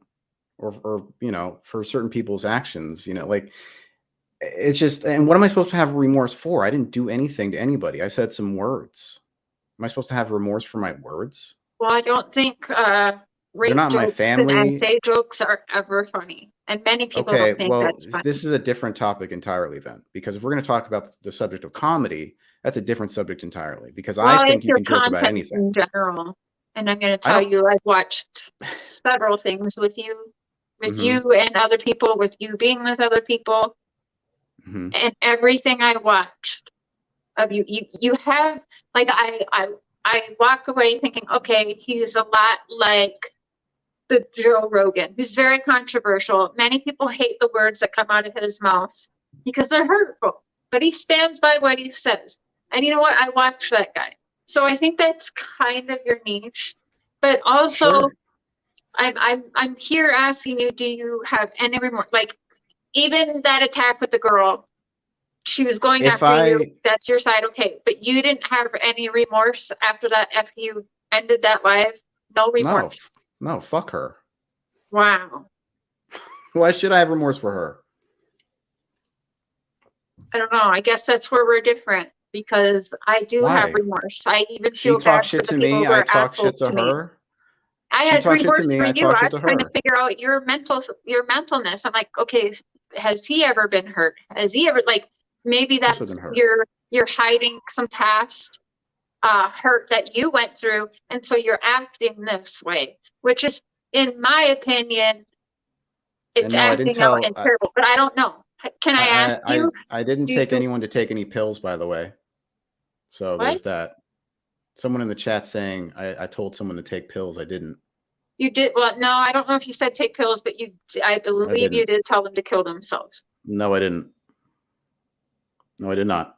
Or you know, for certain people's actions, you know, like it's just. And what am I supposed to have remorse for? I didn't do anything to anybody. I said some words. Am I supposed to have remorse for my words? Well, I don't think rape not my jokes family. and essay jokes are ever funny, and many people don't think that's funny. This is a different topic entirely then, because if we're going to talk about the subject of comedy, that's a different subject entirely. Because I think you can joke about anything in general. And I'm going to tell you, I've watched several things with you and other people, with you being with other people, and everything I watched of you, you have, like, I walk away thinking, okay, he's a lot like the Joe Rogan, who's very controversial. Many people hate the words that come out of his mouth because they're hurtful, but he stands by what he says. And you know what? I watch that guy. So I think that's kind of your niche. But also, I'm here asking you, do you have any remorse? Like, even that attack with the girl, she was going after you. That's your side, okay. But you didn't have any remorse after that, after you ended that live? No remorse. No, fuck her. Wow. Why should I have remorse for her? I don't know. I guess that's where we're different because I do have Why? remorse. I even She feel bad talks for shit the to people me. who I are talk shit assholes to me. her. I She had talks shit to remorse me. for I you. talk I shit was to trying to her. figure out your mentalness. I'm like, okay, has he ever been hurt? Has he ever, like, maybe Of course I've that's been hurt. you're hiding some past hurt that you went through, and so you're acting this way, which is, in my opinion, And it's no, I didn't acting out tell. and terrible. But I don't know. Can I ask you? I didn't take anyone to take any pills, by the way. So there's What? that. Someone in the chat saying I told someone to take pills. I didn't. You did? Well, no, I don't know if you said take pills, but I believe you did tell them to kill themselves. No, I didn't. No, I did not.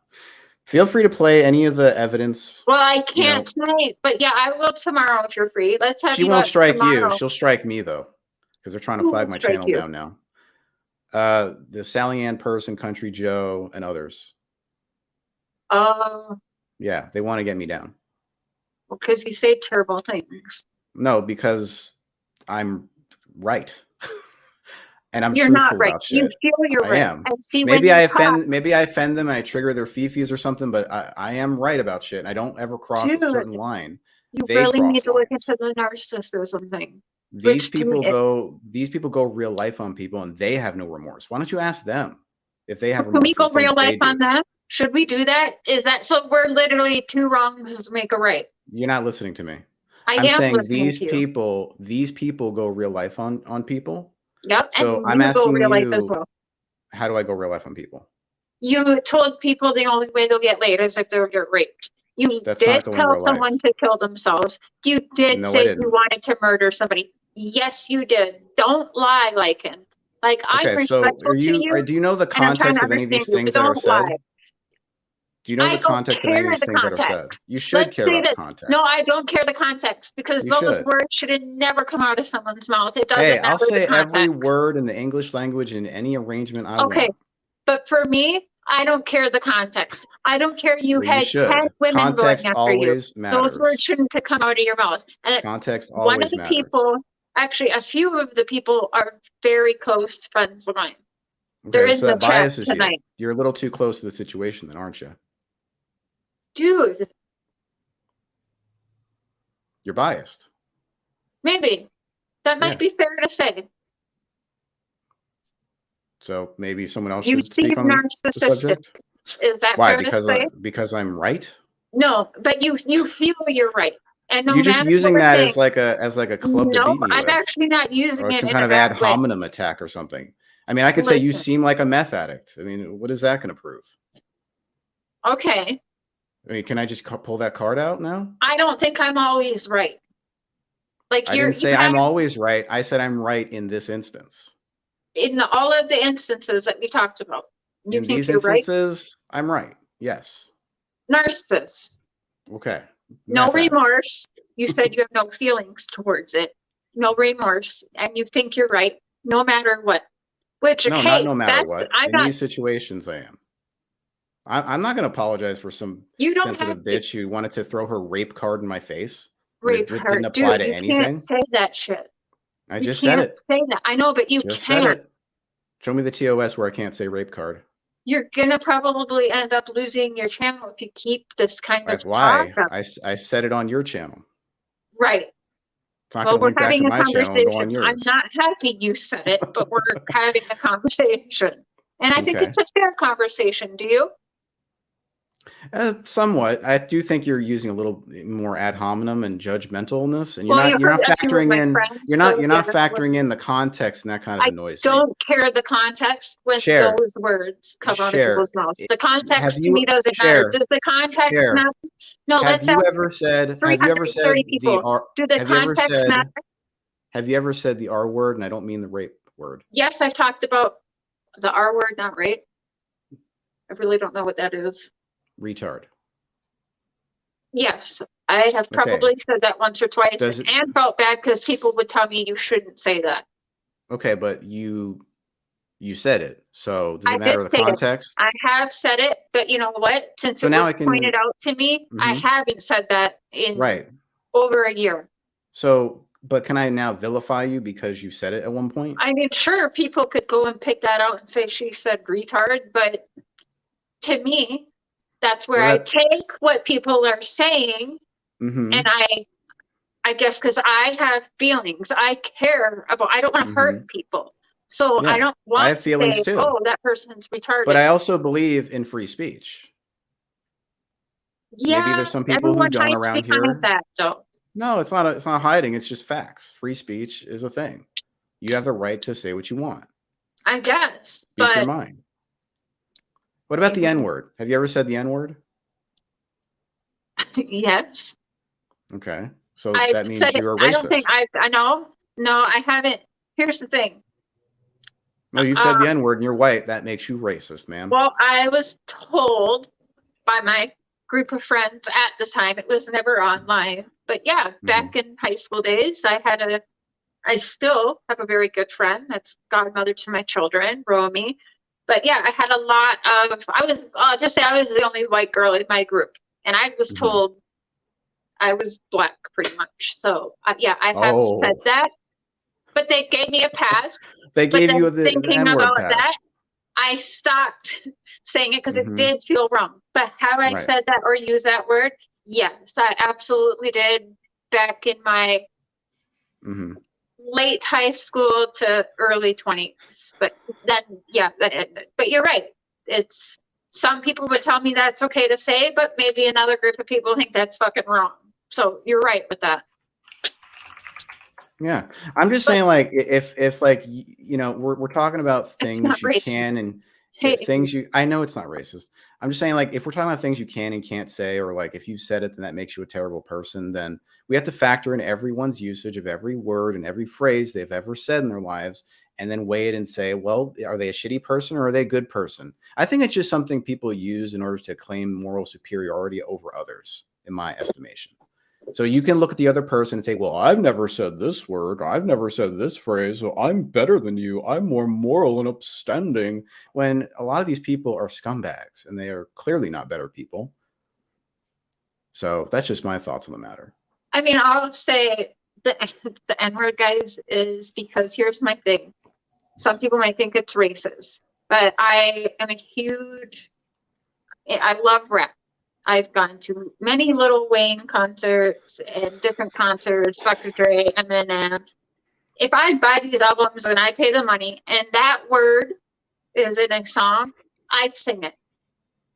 Feel free to play any of the evidence. Well, I can't tonight, but yeah, I will tomorrow if you're free. Let's have She you won't up strike tomorrow. you. She'll strike me though, because they're trying to Who flag will my strike channel you? down now. The Sally Ann person, Country Joe, and others. Yeah, they want to get me down. Well, because you say terrible things. No, because I'm right. And I'm You're truthful not right. about shit. You feel you're I right. am. And see, Maybe I offend them and I trigger their fifis or something, but I am right about shit. And I don't ever cross a certain line. You They really cross need to look lines. into the narcissism thing. These people go real life on people and they have no remorse. Why don't you ask them if they have remorse? Can we go for the real things they life on do? that? Should we do that? Is that so? We're literally two wrongs to make a right. You're not listening to me. I'm saying these people go real life on people. Yep. So and I'm asking real life as you, well. how do I go real life on people? You told people the only way they'll get laid is if they'll get raped. You did tell someone to kill themselves. You did say you wanted to murder somebody. Yes, you did. Don't lie, Lycan. Like, I'm respectful to you. Do you know the context of any of these things that are said? Do you know the context of any of these things that are said? You should care about the context. No, I don't care the context because those words should never come out of someone's mouth. It doesn't matter. I'll say every word in the English language in any arrangement I want. Okay, but for me, I don't care the context. I don't care you had 10 women going after you. Those words shouldn't have come out of your mouth. And context always matters. One of the people, actually a few of the people are very close friends of mine. They're in the chat tonight. You're a little too close to the situation then, aren't you? Dude. You're biased. Maybe. That might be fair to say. So maybe someone else should speak on the subject. Is that fair to say? Because I'm right? No, but you feel you're right. And you're just using that as like a club to beat me with. I'm actually not using it some kind of ad hominem attack or something. I mean, I could say you seem like a meth addict. I mean, what is that going to prove? Okay. I mean, can I just pull that card out now? I don't think I'm always right. Like I didn't say I'm always right. I said I'm right in this instance. In all of the instances that we talked about. In these instances, I'm right. Yes. Narcissist. Okay. No remorse. You said you have no feelings towards it. No remorse. And you think you're right no matter what. Which, no, hey, not no matter what. In these situations, I am. I'm not going to apologize for some sensitive bitch who wanted to throw her rape card in my face. Rape it card. didn't apply to anything. You can't say that shit. I just said it. Say that. I know, but you can't. Show me the TOS where I can't say rape card. You're going to probably end up losing your channel if you keep this kind of talk. Why? I said it on your channel. Right. Well, we're having a conversation. I'm not happy you said it, but we're having a conversation. And I think it's a fair conversation. Do you? Somewhat. I do think you're using a little more ad hominem and judgmentalness, and you're not factoring in factoring in the context, and that kind of annoys me. I don't care the context when those words come out of people's mouths. The context to me doesn't matter. Does the context matter? No, let's ask. Have you ever said people? Do the context matter? Have you ever said the R word? And I don't mean the rape word. Yes, I've talked about the R word, not rape. I really don't know what that is. Retard. Yes, I have probably said that once or twice and felt bad because people would tell me you shouldn't say that. Okay, but you said it, so does it matter the context? I have said it, but you know what? Since it was pointed out to me, I haven't said that in over a year. So, but can I now vilify you because you said it at one point? I mean, sure, people could go and pick that out and say she said retard, but to me, that's where I take what people are saying, and I guess because I have feelings, I care about. I don't want to hurt people, so I don't want I have feelings to say, too. "Oh, that person's retarded." But I also believe in free speech. Yeah, maybe there's some people who don't around here. That, though. No, it's not. It's not hiding. It's just facts. Free speech is a thing. You have the right to say what you want. I guess. Speak your mind. What about the N-word? Have you ever said the N-word? Yes. Okay. So that means you're a racist. I don't think I know. No, I haven't. Here's the thing. No, you said the N-word and you're white. That makes you racist, ma'am. Well, I was told by my group of friends at the time, it was never online. But yeah, back in high school days, I still have a very good friend that's godmother to my children, Romy. But yeah, I had a lot of, I'll just say I was the only white girl in my group. And I was told I was black pretty much. So yeah, I have said that. But they gave me a pass. They gave you the thinking N-word about pass. that, I stopped saying it because it did feel wrong. But have I said that or used that word? Yes, I absolutely did back in my late high school to early 20s. But then, yeah, but you're right. It's some people would tell me that's okay to say, but maybe another group of people think that's fucking wrong. So you're right with that. Yeah, I'm just saying, like, if like, you know, we're talking about things you can and things you. I know it's not racist. I'm just saying, like, if we're talking about things you can and can't say, or like if you said it, then that makes you a terrible person. Then we have to factor in everyone's usage of every word and every phrase they've ever said in their lives, and then weigh it and say, well, are they a shitty person or are they a good person? I think it's just something people use in order to claim moral superiority over others, in my estimation. So you can look at the other person and say, well, I've never said this word. I've never said this phrase. So I'm better than you. I'm more moral and upstanding. When a lot of these people are scumbags and they are clearly not better people. So that's just my thoughts on the matter. I mean, I'll say the N-word, guys, is because here's my thing. Some people might think it's racist, but I am I love rap. I've gone to many Lil Wayne concerts and different concerts, Dr. Dre, Eminem. If I buy these albums and I pay the money and that word is in a song, I'd sing it.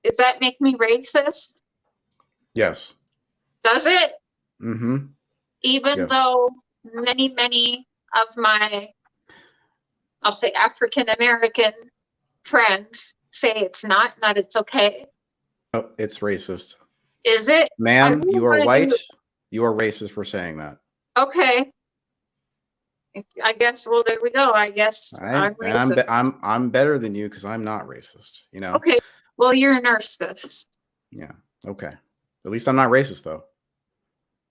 Does that make me racist? Yes. Does it? Mm-hmm. Even though many of my, I'll say African-American friends say it's not it's okay. Oh, it's racist. Is it? Ma'am, you are white. You are racist for saying that. Okay. I guess. Well, there we go. I guess I'm racist. I'm better than you because I'm not racist. You know. Okay. Well, you're a narcissist. Yeah. Okay. At least I'm not racist, though.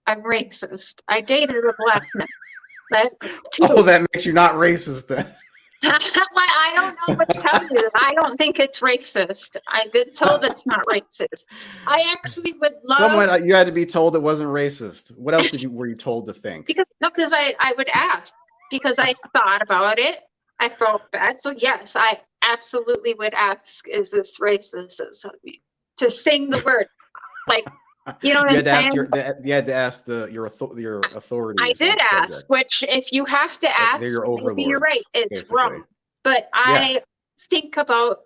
I'm racist. I dated a black man. That makes you not racist then. I don't know what to tell you. I don't think it's racist. I've been told it's not racist. I actually would love. You had to be told it wasn't racist. What else were you told to think? Because I would ask because I thought about it. I felt bad. So yes, I absolutely would ask, is this racist? To sing the word. Like, you know what I'm saying? You had to ask your authorities. I did ask, which if you have to ask, they're your overlords, you're right, it's basically wrong. But I think about.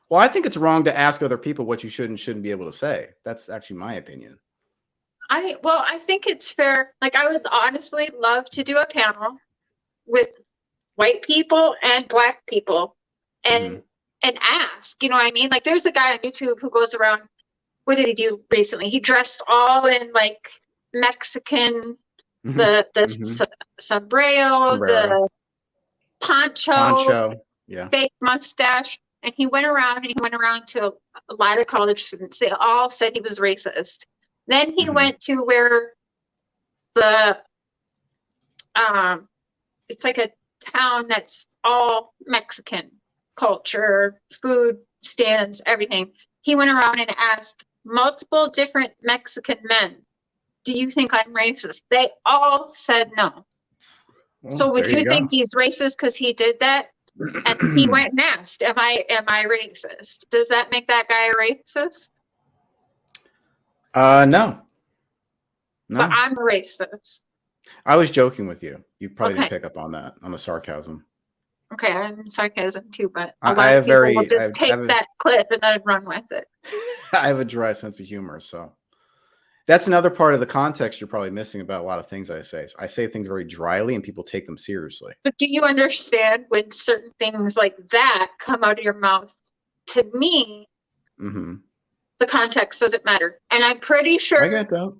Well, I think it's wrong to ask other people what you should and shouldn't be able to say. That's actually my opinion. I think it's fair. Like, I would honestly love to do a panel with white people and black people and ask, you know what I mean? Like, there's a guy on YouTube who goes around. What did he do recently? He dressed all in like Mexican, the sombrero, the poncho, fake mustache, and he went around to a lot of college students. They all said he was racist. Then he went to where it's like a town that's all Mexican culture, food stands, everything. He went around and asked multiple different Mexican men do you think I'm racist? They all said no. Well, So would there you you think go. he's racist because he did that? And he went and asked, am I racist? Does that make that guy a racist? No. But No. I'm a racist. I was joking with you. You probably Okay. didn't pick up on that, on the sarcasm. Okay, I'm sarcasm too, but a I lot of have people will very, just I take have, that clip and then run with it. I have a dry sense of humor, so that's another part of the context you're probably missing about a lot of things I say. I say things very dryly, and people take them seriously. But do you understand when certain things like that come out of your mouth? To me, the context doesn't matter, and I'm pretty sure I get that.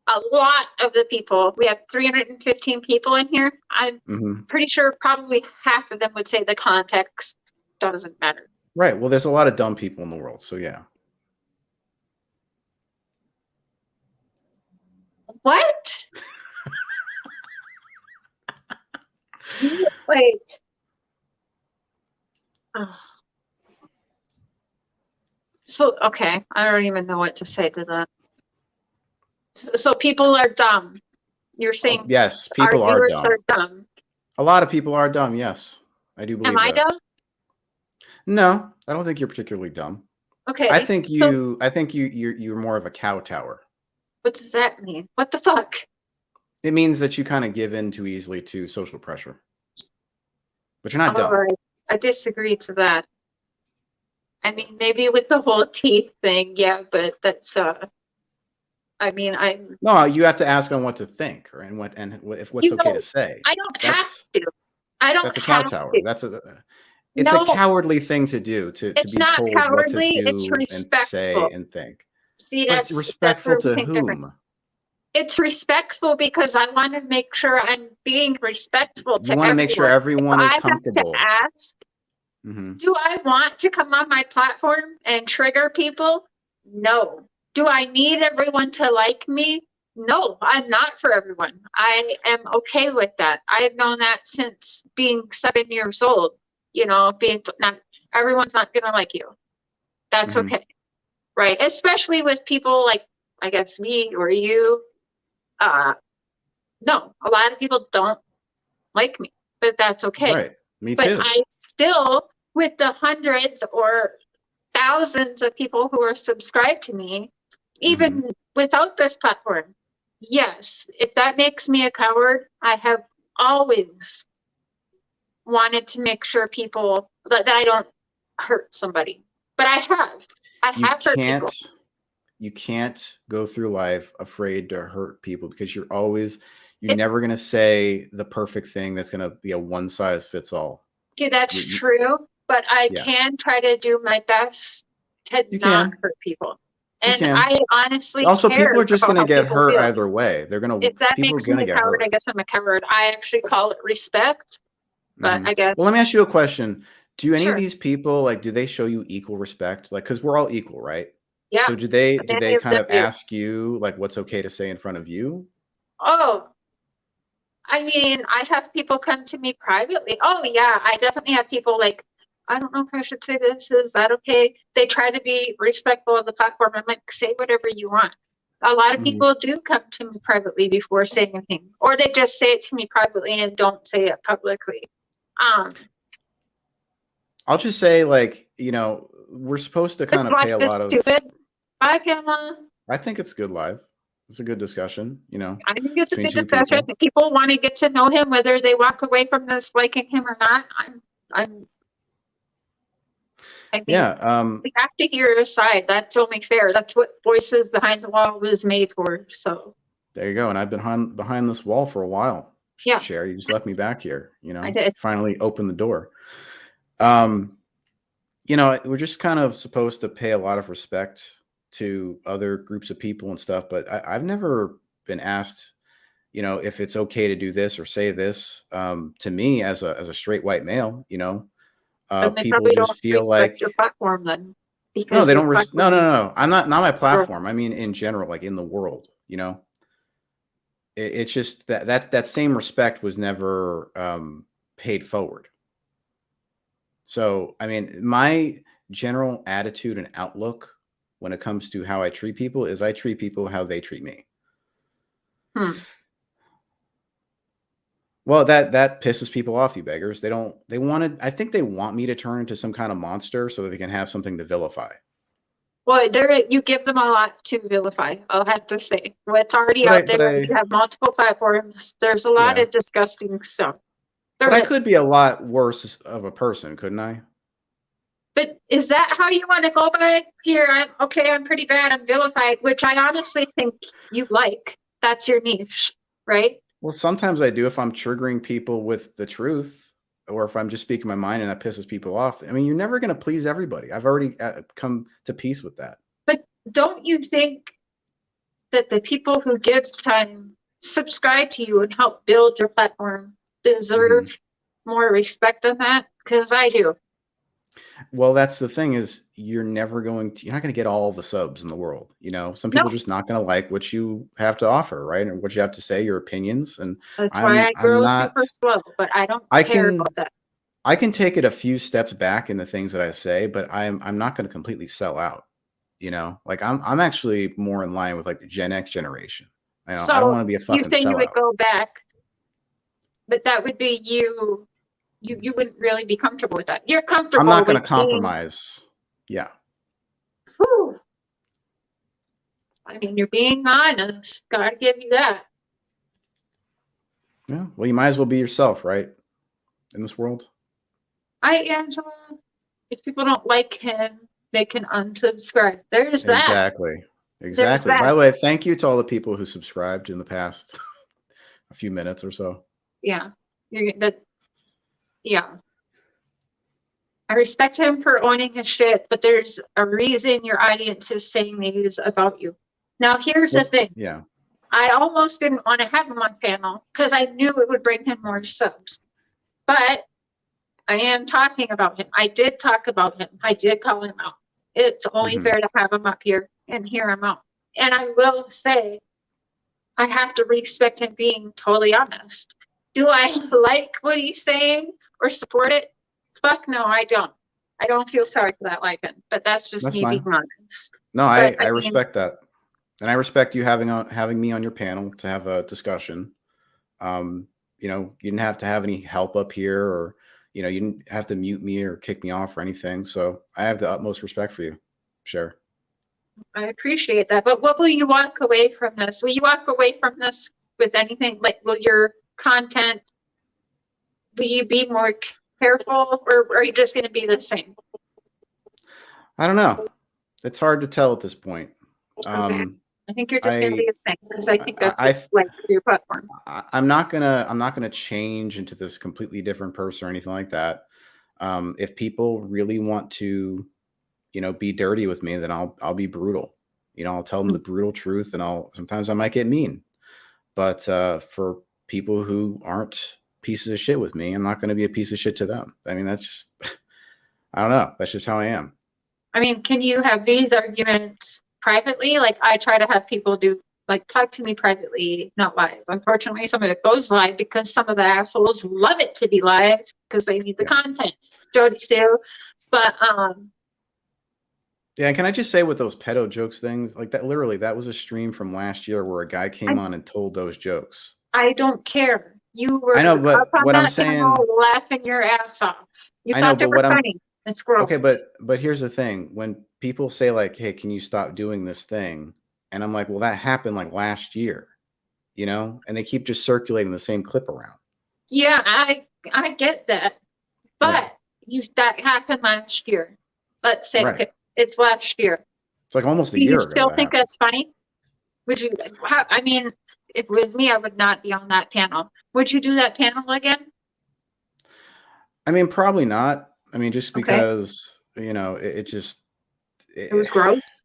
a lot of the people, we have 315 people in here. I'm pretty sure probably half of them would say the context doesn't matter. Right. Well, there's a lot of dumb people in the world, so yeah. What? Like, oh. So, okay, I don't even know what to say to that. So people are dumb. You're saying yes, people our viewers are dumb. A lot of people are dumb. Yes, I do believe Am I that. dumb? No, I don't think you're particularly dumb. Okay. I think you're more of a kowtower. What does that mean? What the fuck? It means that you kind of give in too easily to social pressure. But you're not dumb. Right. I disagree to that. I mean, maybe with the whole teeth thing, yeah, but that's I mean, I'm no. You have to ask on what to think, or and if what's okay to say. I don't have to. I don't. That's a have kowtower. to. That's it's a cowardly thing to do. To be not told cowardly, what to it's do respectful. and say and think. See, but it's respectful to whom? Different. It's respectful because I want to make sure I'm being respectful to everyone. You want to make sure everyone is comfortable. I have to ask, do I want to come on my platform and trigger people? No. Do I need everyone to like me? No, I'm not for everyone. I am okay with that. I've known that since being 7 years old. You know, everyone's not going to like you. That's okay. Right. Especially with people like, I guess, me or you. No, a lot of people don't like me, but that's okay. Right. Me too. But I still, with the hundreds or thousands of people who are subscribed to me, even without this platform, yes, if that makes me a coward, I have always wanted to make sure people that I don't hurt somebody. But I have hurt people. You can't go through life afraid to hurt people because you're never going to say the perfect thing that's going to be a one size fits all. Okay, that's true, but I can try to do my best to not hurt people. And I honestly also care people are just going to get hurt feel. either way. They're going to. If that makes me a coward, I guess I'm a coward. I actually call it respect, but I guess. Well, let me ask you a question. Do any of these people do they show you equal respect? Like, because we're all equal, right? Yeah. So do they kind of ask you what's okay to say in front of you? Oh, I mean, I have people come to me privately. Oh yeah, I definitely have people I don't know if I should say this. Is that okay? They try to be respectful of the platform. I'm like, say whatever you want. A lot of people do come to me privately before saying anything, or they just say it to me privately and don't say it publicly. I'll just say, we're supposed to kind of pay a lot of. Stupid. Bye, Pamela. I think it's good live. It's a good discussion, I think it's a good discussion. People want to get to know him, whether they walk away from this liking him or not. I mean, we have to hear his side. That's only fair. That's what Voices Behind the Wall was made for. So there you go. And I've been behind this wall for a while. Yeah, Cher, you just left me back here. I did. Finally opened the door. We're just kind of supposed to pay a lot of respect to other groups of people and stuff, but I've never been asked, if it's okay to do this or say this. To me, as a straight white male, people just feel like your platform then. No, they don't. No. I'm not my platform. I mean, in general, in the world, it's just that same respect was never paid forward. So, I mean, my general attitude and outlook when it comes to how I treat people is I treat people how they treat me. Well, that pisses people off, you beggars. I think they want me to turn into some kind of monster so that they can have something to vilify. Well, you give them a lot to vilify, I'll have to say. What's already out there, you have multiple platforms. There's a lot of disgusting stuff. But I could be a lot worse of a person, couldn't I? But is that how you want to go by it? Here, I'm pretty bad, I'm vilified, which I honestly think you like. That's your niche, right? Well, sometimes I do if I'm triggering people with the truth, or if I'm just speaking my mind and that pisses people off. I mean, you're never going to please everybody. I've already come to peace with that. But don't you think that the people who give time, subscribe to you and help build your platform deserve more respect than that? Because I do. Well, that's the thing is you're not going to get all the subs in the world. You know, some people are just not going to like what you have to offer, right? And what you have to say, your opinions. And that's why I grow super slow, but I don't care about that. I can take it a few steps back in the things that I say, but I'm not going to completely sell out. You know, like I'm actually more in line with like the Gen X generation. I don't want to be a fucking sellout. You say you would go back, but that would be you. You wouldn't really be comfortable with that. You're comfortable. I'm not going to compromise. Yeah. Whew. I mean, you're being honest. Gotta give you that. Yeah. Well, you might as well be yourself, right? In this world. Angela. If people don't like him, they can unsubscribe. There's that. Exactly. By the way, thank you to all the people who subscribed in the past a few minutes or so. Yeah. Yeah. I respect him for owning his shit, but there's a reason your audience is saying these about you. Now, here's the thing. Yeah. I almost didn't want to have him on panel because I knew it would bring him more subs. But I am talking about him. I did talk about him. I did call him out. It's only fair to have him up here and hear him out. And I will say, I have to respect him being totally honest. Do I like what he's saying or support it? Fuck no, I don't. I don't feel sorry for that Lycan, but that's just me being honest. No, I respect that. And I respect you having me on your panel to have a discussion. You know, you didn't have to have any help up here, or, you know, you didn't have to mute me or kick me off or anything. So I have the utmost respect for you. Cher. I appreciate that. But what will you walk away from this? Will you walk away from this with anything? Like, will your content, will you be more careful, or are you just going to be the same? I don't know. It's hard to tell at this point. Okay. I think you're just going to be the same, because I think that's like your platform. I'm not gonna change into this completely different person or anything like that. If people really want to, you know, be dirty with me, then I'll be brutal. You know, I'll tell them the brutal truth, and sometimes I might get mean. But for people who aren't pieces of shit with me, I'm not going to be a piece of shit to them. I mean, that's just, I don't know. That's just how I am. I mean, can you have these arguments privately? Like, I try to have people do, like, talk to me privately, not live. Unfortunately, some of it goes live because some of the assholes love it to be live because they need the content. Jody too. But yeah, and can I just say with those pedo jokes things, like that, literally, that was a stream from last year where a guy came on and told those jokes. I don't care. You were, I know, but what I'm saying, laughing your ass off. You thought they were funny. It's gross. Okay, but here's the thing: when people say like, "Hey, can you stop doing this thing?" and I'm like, "Well, that happened like last year," you know, and they keep just circulating the same clip around. Yeah, I get that, but that happened last year. Let's say it's last year. It's like almost a year ago. Do you still think that's funny? Would you? I mean, if it was me, I would not be on that panel. Would you do that panel again? I mean, probably not. I mean, just because, you know, it was gross.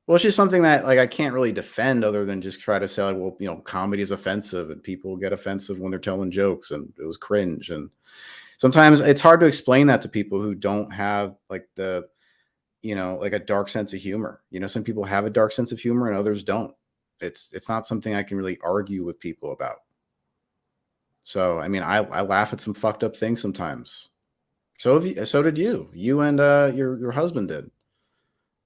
Well, it's just something that, like, I can't really defend other than just try to say, like, well, you know, comedy is offensive and people get offensive when they're telling jokes, and it was cringe. And sometimes it's hard to explain that to people who don't have like the, you know, like a dark sense of humor. You know, some people have a dark sense of humor and others don't. It's not something I can really argue with people about. So, I mean, I laugh at some fucked up things sometimes. So did you. You and your husband did.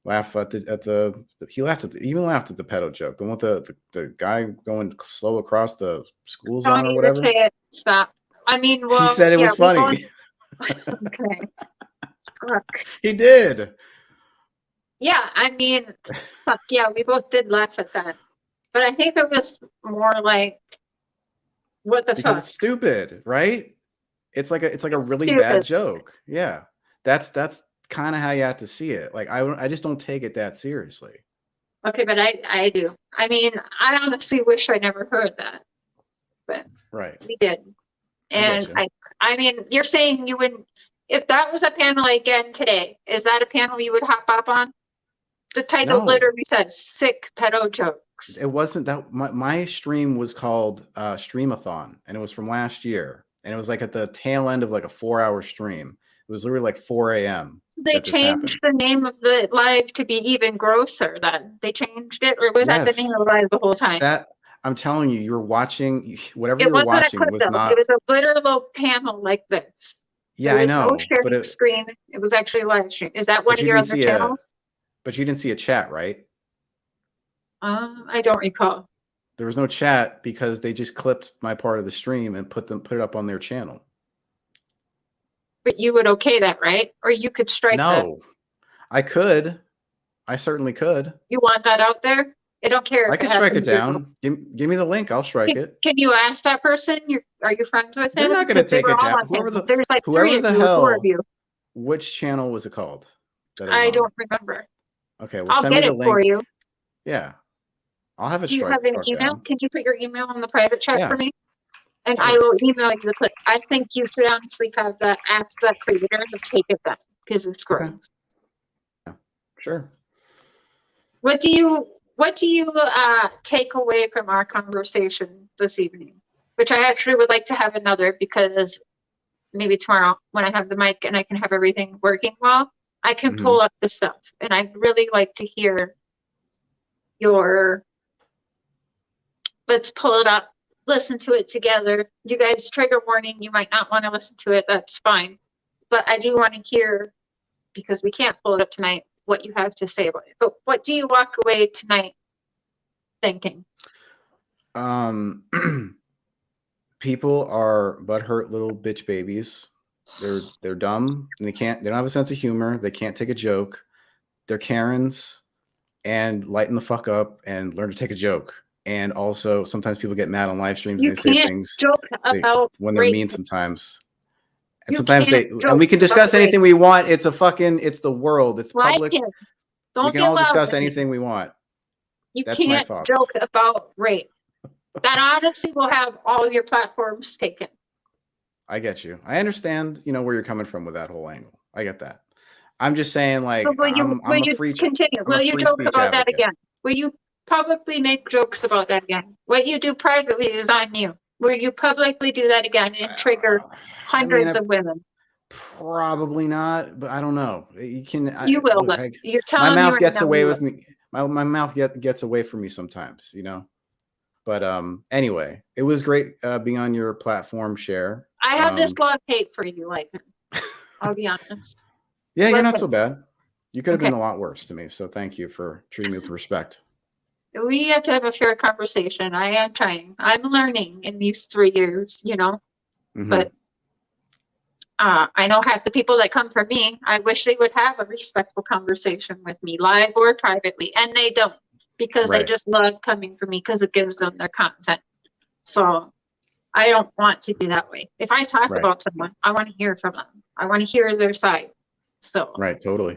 laugh at the he laughed at even laughed at the pedo joke. The one with the guy going slow across the school zone or whatever. Say it. Stop. I mean, well, he said it was funny. Okay. Fuck. He did. Yeah, I mean, fuck yeah, we both did laugh at that. But I think it was more like, what the because fuck? it's stupid, right? It's like a really stupid. bad joke. Yeah, that's kind of how you have to see it. Like I just don't take it that seriously. Okay, but I do. I mean, I honestly wish I never heard that, but right, we did. And I mean, you're saying you wouldn't, if that was a panel again today, is that a panel you would hop up on? The title literally says sick pedo jokes. It wasn't that my stream was called Streamathon, and it was from last year, and it was like at the tail end of like a 4-hour stream. It was literally like 4 a.m. They changed the name of the live to be even grosser then. They changed it, or was that the name of the live the whole time? That I'm telling you, you were watching whatever you were watching was not. It was a literal panel like this. Yeah, I know. No sharing screen. It was actually live stream. Is that one of your other channels? But you didn't see a chat, right? I don't recall. There was no chat because they just clipped my part of the stream and put it up on their channel. But you would okay that, right? Or you could strike that. No, I could. I certainly could. You want that out there? I don't care. I can strike it down. Give me the link. I'll strike it. Can you ask that person? Are you friends with him? They're not going to take it down. There's like three of you, 4 of you. Which channel was it called? I don't remember. Okay, well, I'll send me the link for you. Yeah, I'll have it. Do you have an email? Down. Can you put your email on the private chat for me? And I will email you the clip. I think you should honestly have that. Ask that creator to take it down because it's gross. Okay. Yeah, sure. What do you take away from our conversation this evening? Which I actually would like to have another, because maybe tomorrow when I have the mic and I can have everything working well, I can pull up the stuff, and I'd really like to hear your. Let's pull it up, listen to it together. You guys, trigger warning, you might not want to listen to it, that's fine. But I do want to hear, because we can't pull it up tonight, what you have to say about it. But what do you walk away tonight thinking? People are butthurt little bitch babies. They're dumb, and they don't have a sense of humor. They can't take a joke. They're Karens, and lighten the fuck up and learn to take a joke. And also, sometimes people get mad on live streams and they say things when they're mean sometimes. And sometimes and we can discuss anything we want. It's the world. It's public. We can all discuss anything we want. That's my thoughts. Joke about rape. That honestly will have all of your platforms taken. I get you. I understand, where you're coming from with that whole angle. I get that. I'm just saying, like, so will you continue? Will you joke about that again? Will you publicly make jokes about that again? What you do privately is on you. Will you publicly do that again and trigger hundreds of women? Probably not, but I don't know. You can. You will. You're telling my mouth gets away with me. My mouth gets away from me sometimes, But anyway, it was great being on your platform, Cher. I have this love-hate for you, Lycan. I'll be honest. Yeah, you're not so bad. You could have been a lot worse to me, so thank you for treating me with respect. We have to have a fair conversation. I am trying. I'm learning in these 3 years, But I know half the people that come from me, I wish they would have a respectful conversation with me, live or privately, and they don't, because they just love coming for me because it gives them their content. So I don't want to be that way. If I talk about someone, I want to hear from them. I want to hear their side. So right, totally.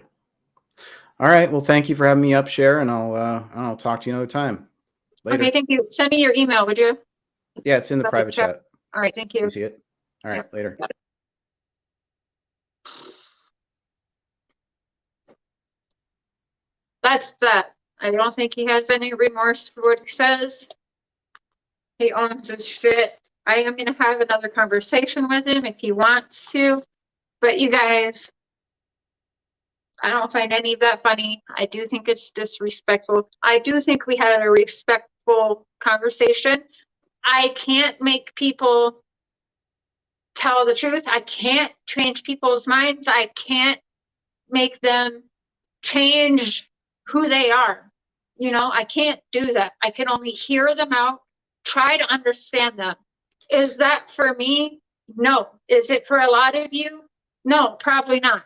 All right. Well, thank you for having me up, Cher, and I'll talk to you another time. Later. Okay, thank you. Send me your email, would you? Yeah, it's in the private chat. All right, thank you. You see it? All right, later. That's that. I don't think he has any remorse for what he says. He owns his shit. I am going to have another conversation with him if he wants to. But you guys, I don't find any of that funny. I do think it's disrespectful. I do think we had a respectful conversation. I can't make people tell the truth. I can't change people's minds. I can't make them change who they are. You know, I can't do that. I can only hear them out, try to understand them. Is that for me? No. Is it for a lot of you? No, probably not.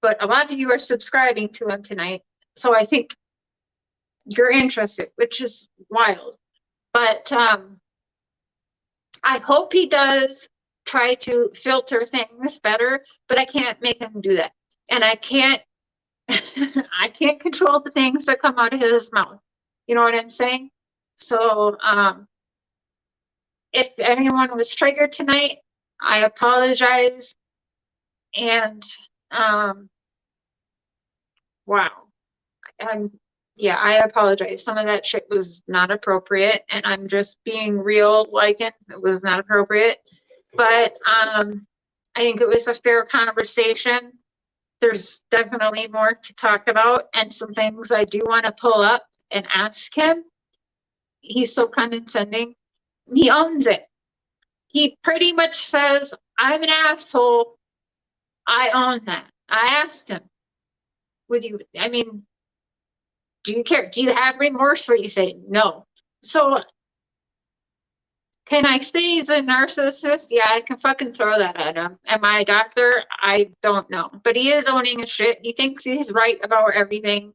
But a lot of you are subscribing to him tonight. So I think you're interested, which is wild. But I hope he does try to filter things better, but I can't make him do that. And I can't I can't control the things that come out of his mouth. You know what I'm saying? So if anyone was triggered tonight, I apologize. And wow. Yeah, I apologize. Some of that shit was not appropriate, and I'm just being real, Lycan. It was not appropriate. But I think it was a fair conversation. There's definitely more to talk about, and some things I do want to pull up and ask him. He's so condescending. He owns it. He pretty much says, I'm an asshole. I own that. I asked him, would you, I mean, do you care? Do you have remorse? Where you say no. So can I say he's a narcissist? Yeah, I can fucking throw that at him. Am I a doctor? I don't know. But he is owning his shit. He thinks he's right about everything.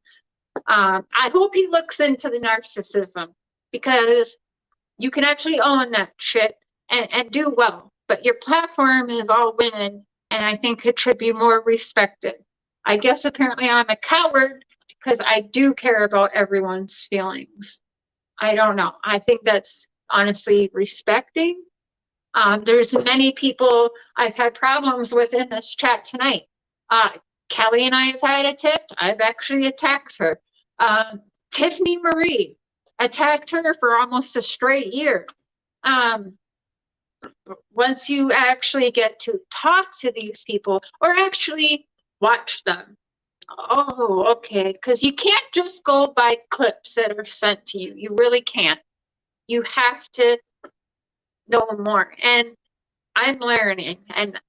I hope he looks into the narcissism, because you can actually own that shit and do well. But your platform is all women, and I think it should be more respected. I guess apparently I'm a coward because I do care about everyone's feelings. I don't know. I think that's honestly respecting. There's many people I've had problems with in this chat tonight. Kelly and I have had a tip. I've actually attacked her. Tiffany Marie attacked her for almost a straight year. Once you actually get to talk to these people or actually watch them, oh, okay, because you can't just go by clips that are sent to you. You really can't. You have to know more. And I'm learning. And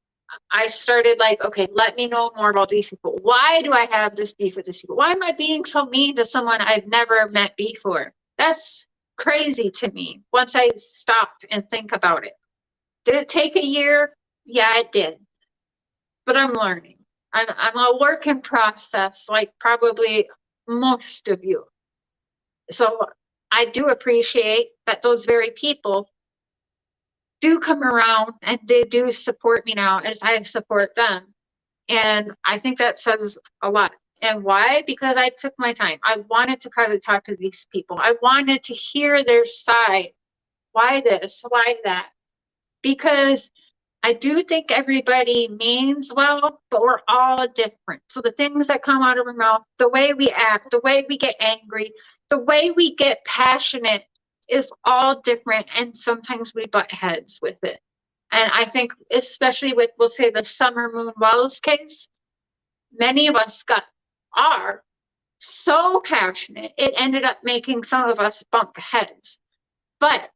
I started like, okay, let me know more about these people. Why do I have this beef with these people? Why am I being so mean to someone I've never met before? That's crazy to me once I stop and think about it. Did it take a year? Yeah, it did. But I'm learning. I'm a work in process, like probably most of you. So I do appreciate that those very people do come around and they do support me now as I support them. And I think that says a lot. And why? Because I took my time. I wanted to probably talk to these people. I wanted to hear their side. Why this? Why that? Because I do think everybody means well, but we're all different. So the things that come out of our mouth, the way we act, the way we get angry, the way we get passionate is all different. And sometimes we butt heads with it. And I think especially with, we'll say, the Summer Moon Wells case, many of us are so passionate, it ended up making some of us bump heads. But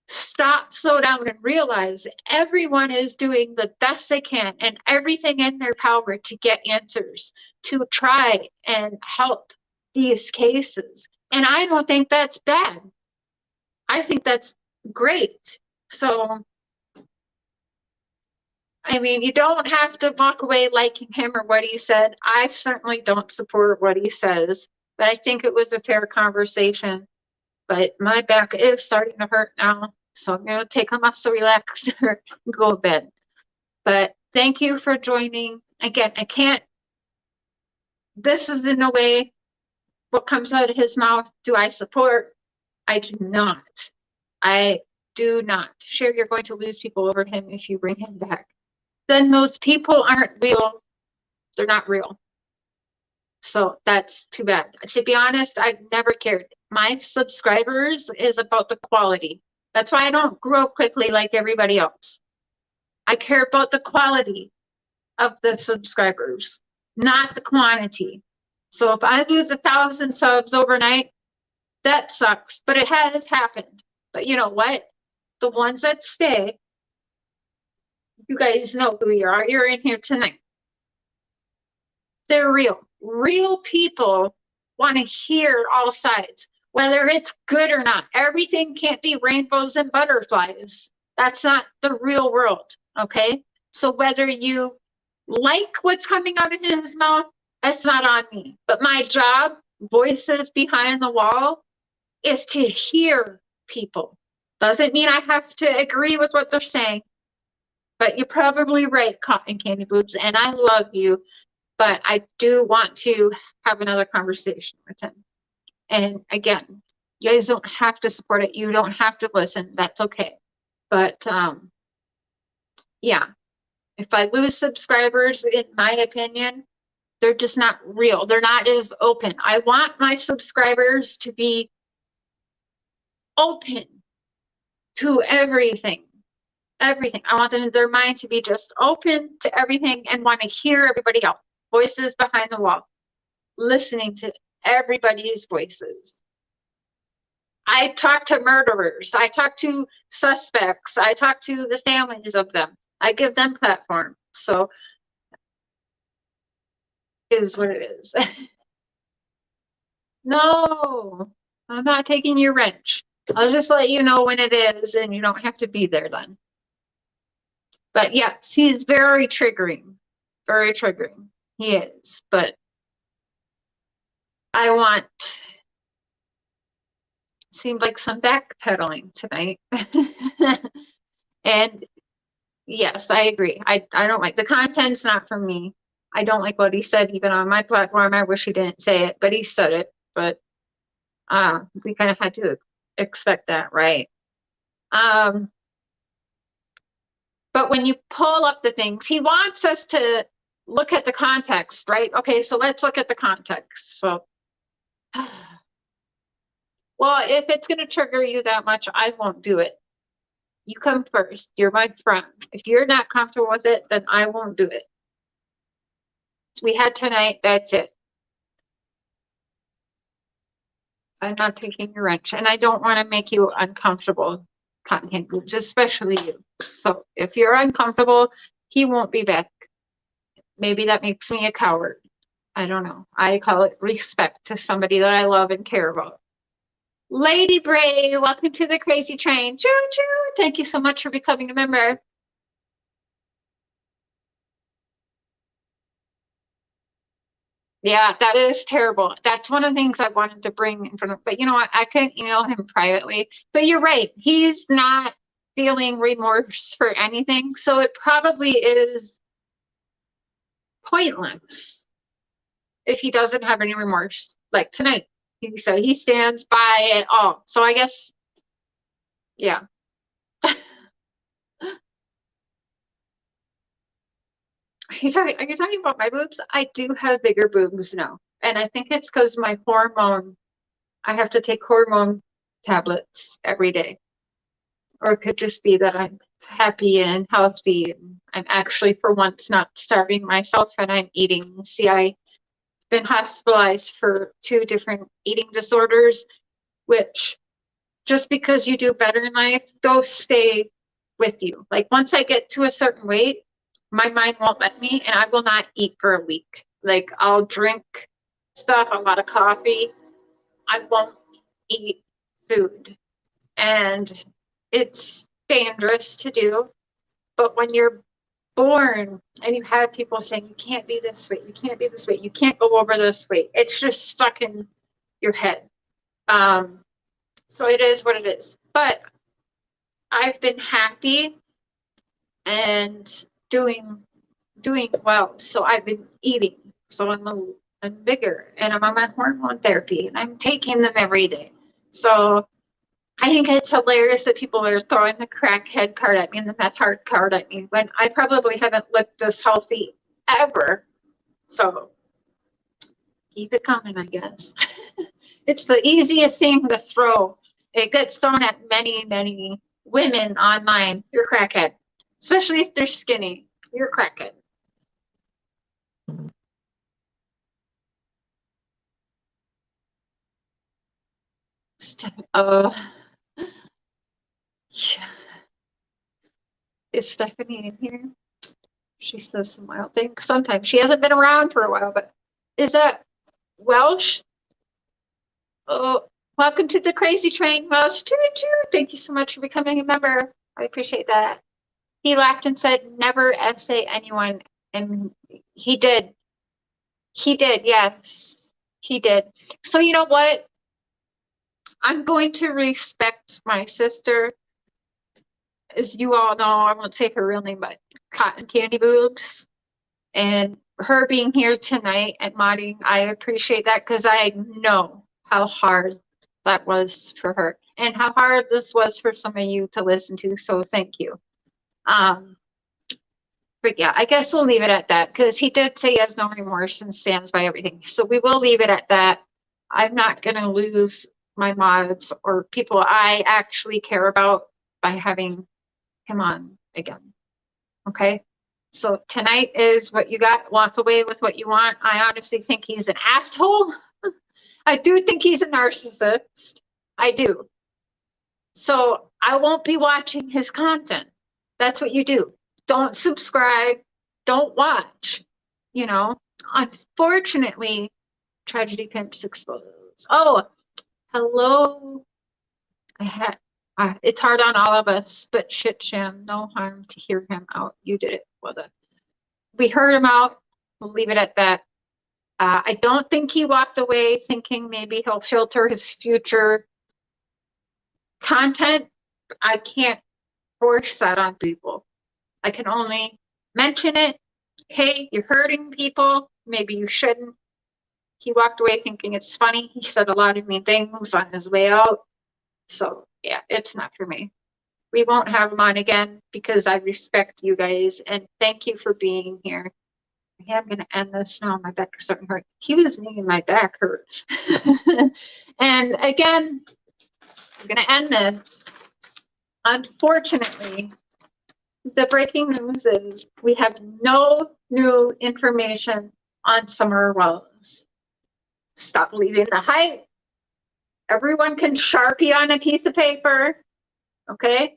stop, slow down, and realize everyone is doing the best they can and everything in their power to get answers, to try and help these cases. And I don't think that's bad. I think that's great. So, I mean, you don't have to walk away liking him or what he said. I certainly don't support what he says, but I think it was a fair conversation. But my back is starting to hurt now, so I'm going to take a muscle relaxer and go to bed. But thank you for joining. Again, I can't, this is in no way what comes out of his mouth do I support. I do not. I do not. Cher, you're going to lose people over him if you bring him back. Then those people aren't real. They're not real. So that's too bad. To be honest, I've never cared. My subscribers is about the quality. That's why I don't grow quickly like everybody else. I care about the quality of the subscribers, not the quantity. So if I lose 1,000 subs overnight, that sucks, but it has happened. But you know what? The ones that stay, you guys know who you are. You're in here tonight. They're real. Real people want to hear all sides, whether it's good or not. Everything can't be rainbows and butterflies. That's not the real world, okay? So whether you like what's coming out of his mouth, that's not on me. But my job, voices behind the wall, is to hear people. Doesn't mean I have to agree with what they're saying, but you're probably right, Cotton Candy Boobs, and I love you, but I do want to have another conversation with him. And again, you guys don't have to support it. You don't have to listen. That's okay. But yeah, if I lose subscribers, in my opinion, they're just not real. They're not as open. I want my subscribers to be open to everything. Everything. I want them, their mind to be just open to everything and want to hear everybody else. Voices behind the wall. Listening to everybody's voices. I talk to murderers. I talk to suspects. I talk to the families of them. I give them platform. So it is what it is. No, I'm not taking your wrench. I'll just let you know when it is, and you don't have to be there then. But yes, he's very triggering. Very triggering. He is. But I want, seemed like some backpedaling tonight. And yes, I agree. I don't like the content's not for me. I don't like what he said even on my platform. I wish he didn't say it, but he said it. But we kind of had to expect that, right? But when you pull up the things, he wants us to look at the context, right? Okay, so let's look at the context. So, well, if it's going to trigger you that much, I won't do it. You come first. You're my friend. If you're not comfortable with it, then I won't do it. We had tonight, that's it. I'm not taking your wrench, and I don't want to make you uncomfortable, Cotton Boobs, especially you. So if you're uncomfortable, he won't be back. Maybe that makes me a coward. I don't know. I call it respect to somebody that I love and care about. Lady Bray, welcome to the Crazy Train. Choo choo. Thank you so much for becoming a member. Yeah, that is terrible. That's one of the things I wanted to bring in front of, but you know what? I couldn't email him privately. But you're right. He's not feeling remorse for anything. So it probably is pointless if he doesn't have any remorse. Like tonight, he said he stands by it all. So I guess, yeah. Are you talking about my boobs? I do have bigger boobs now. And I think it's because my hormone, I have to take hormone tablets every day. Or it could just be that I'm happy and healthy. And I'm actually, for once, not starving myself and I'm eating. See, I've been hospitalized for 2 different eating disorders, which just because you do better in life, those stay with you. Like once I get to a certain weight, my mind won't let me, and I will not eat for a week. Like I'll drink stuff, a lot of coffee. I won't eat food. And it's dangerous to do. But when you're born and you have people saying, you can't be this weight, you can't be this weight, you can't go over this weight, it's just stuck in your head. So it is what it is. But I've been happy and doing well. So I've been eating. So I'm bigger and I'm on my hormone therapy and I'm taking them every day. So I think it's hilarious that people are throwing the crackhead card at me and the meth heart card at me when I probably haven't looked this healthy ever. So keep it coming, I guess. It's the easiest thing to throw. It gets thrown at many, many women online. You're a crackhead. Especially if they're skinny. You're a crackhead. Yeah. Is Stephanie in here? She says some wild things. Sometimes she hasn't been around for a while, but is that Welsh? Oh, welcome to the Crazy Train, Welsh. Choo choo. Thank you so much for becoming a member. I appreciate that. He laughed and said, never essay anyone. And he did. He did, yes. He did. So you know what? I'm going to respect my sister. As you all know, I won't say her real name, but Cotton Candy Boobs. And her being here tonight and modding, I appreciate that because I know how hard that was for her and how hard this was for some of you to listen to. So thank you. But yeah, I guess we'll leave it at that because he did say he has no remorse and stands by everything. So we will leave it at that. I'm not going to lose my mods or people I actually care about by having him on again. Okay? So tonight is what you got. Walk away with what you want. I honestly think he's an asshole. I do think he's a narcissist. I do. So I won't be watching his content. That's what you do. Don't subscribe. Don't watch. You know, unfortunately, Tragedy Pimps exposed. Oh, hello. It's hard on all of us, but shit, Sham, no harm to hear him out. You did it. Well done. We heard him out. We'll leave it at that. I don't think he walked away thinking maybe he'll filter his future content. I can't force that on people. I can only mention it. Hey, you're hurting people. Maybe you shouldn't. He walked away thinking it's funny. He said a lot of mean things on his way out. So yeah, it's not for me. We won't have him on again because I respect you guys and thank you for being here. Okay, I'm gonna end this now. My back is starting to hurt. He was making my back hurt. And again, I'm gonna end this. Unfortunately, the breaking news is we have no new information on Summer Wells. Stop believing the hype. Everyone can Sharpie on a piece of paper. Okay?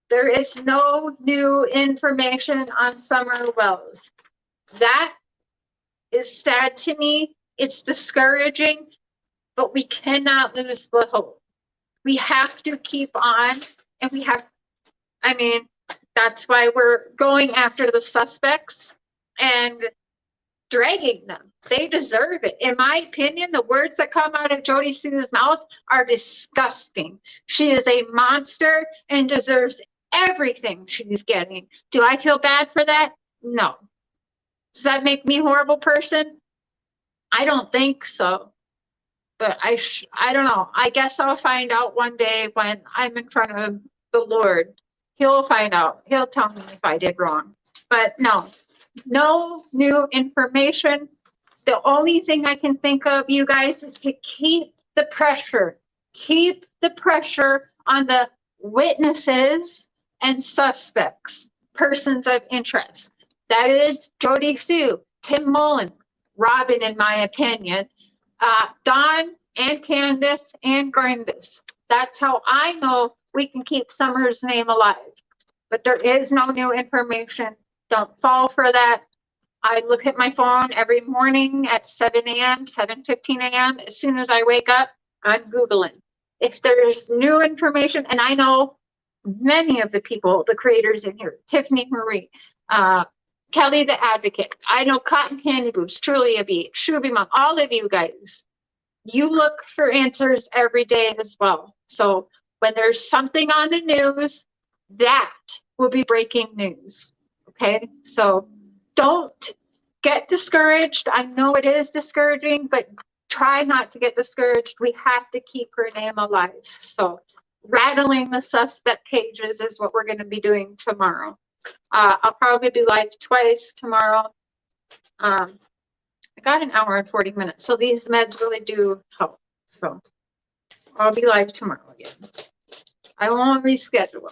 There is no new information on Summer Wells. That is sad to me. It's discouraging, but we cannot lose the hope. We have to keep on, and we have, I mean, that's why we're going after the suspects and dragging them. They deserve it. In my opinion, the words that come out of Jody Sue's mouth are disgusting. She is a monster and deserves everything she's getting. Do I feel bad for that? No. Does that make me a horrible person? I don't think so. But I don't know. I guess I'll find out one day when I'm in front of the Lord. He'll find out. He'll tell me if I did wrong. But no new information. The only thing I can think of, you guys, is to keep the pressure. Keep the pressure on the witnesses and suspects, persons of interest. That is Jody Sue, Tim Mullen, Robin, in my opinion, Don and Candace and Grindis. That's how I know we can keep Summer's name alive. But there is no new information. Don't fall for that. I look at my phone every morning at 7 a.m., 7:15 a.m. As soon as I wake up, I'm Googling. If there's new information, and I know many of the people, the creators in here, Tiffany Marie, Kelly the Advocate, I know Cotton Candy Boobs, Truly a Bee, Shuby Mom, all of you guys, you look for answers every day as well. So when there's something on the news, that will be breaking news. Okay, so don't get discouraged. I know it is discouraging, but try not to get discouraged. We have to keep her name alive. So rattling the suspect cages is what we're going to be doing tomorrow. I'll probably be live twice tomorrow. I got an hour and 40 minutes, so these meds really do help. So I'll be live tomorrow again. I won't reschedule.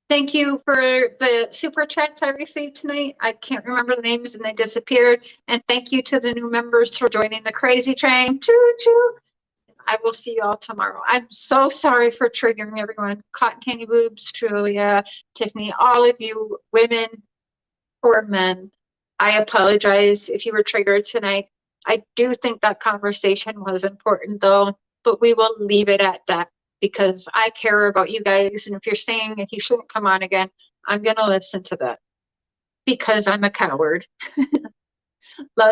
Thank you for the super chats I received tonight. I can't remember the names and they disappeared. And thank you to the new members for joining the crazy train. Choo choo. I will see you all tomorrow. I'm so sorry for triggering everyone. Cotton Candy Boobs, Trulia, Tiffany, all of you women or men. I apologize if you were triggered tonight. I do think that conversation was important though, but we will leave it at that because I care about you guys. And if you're saying that he shouldn't come on again, I'm going to listen to that because I'm a coward. Love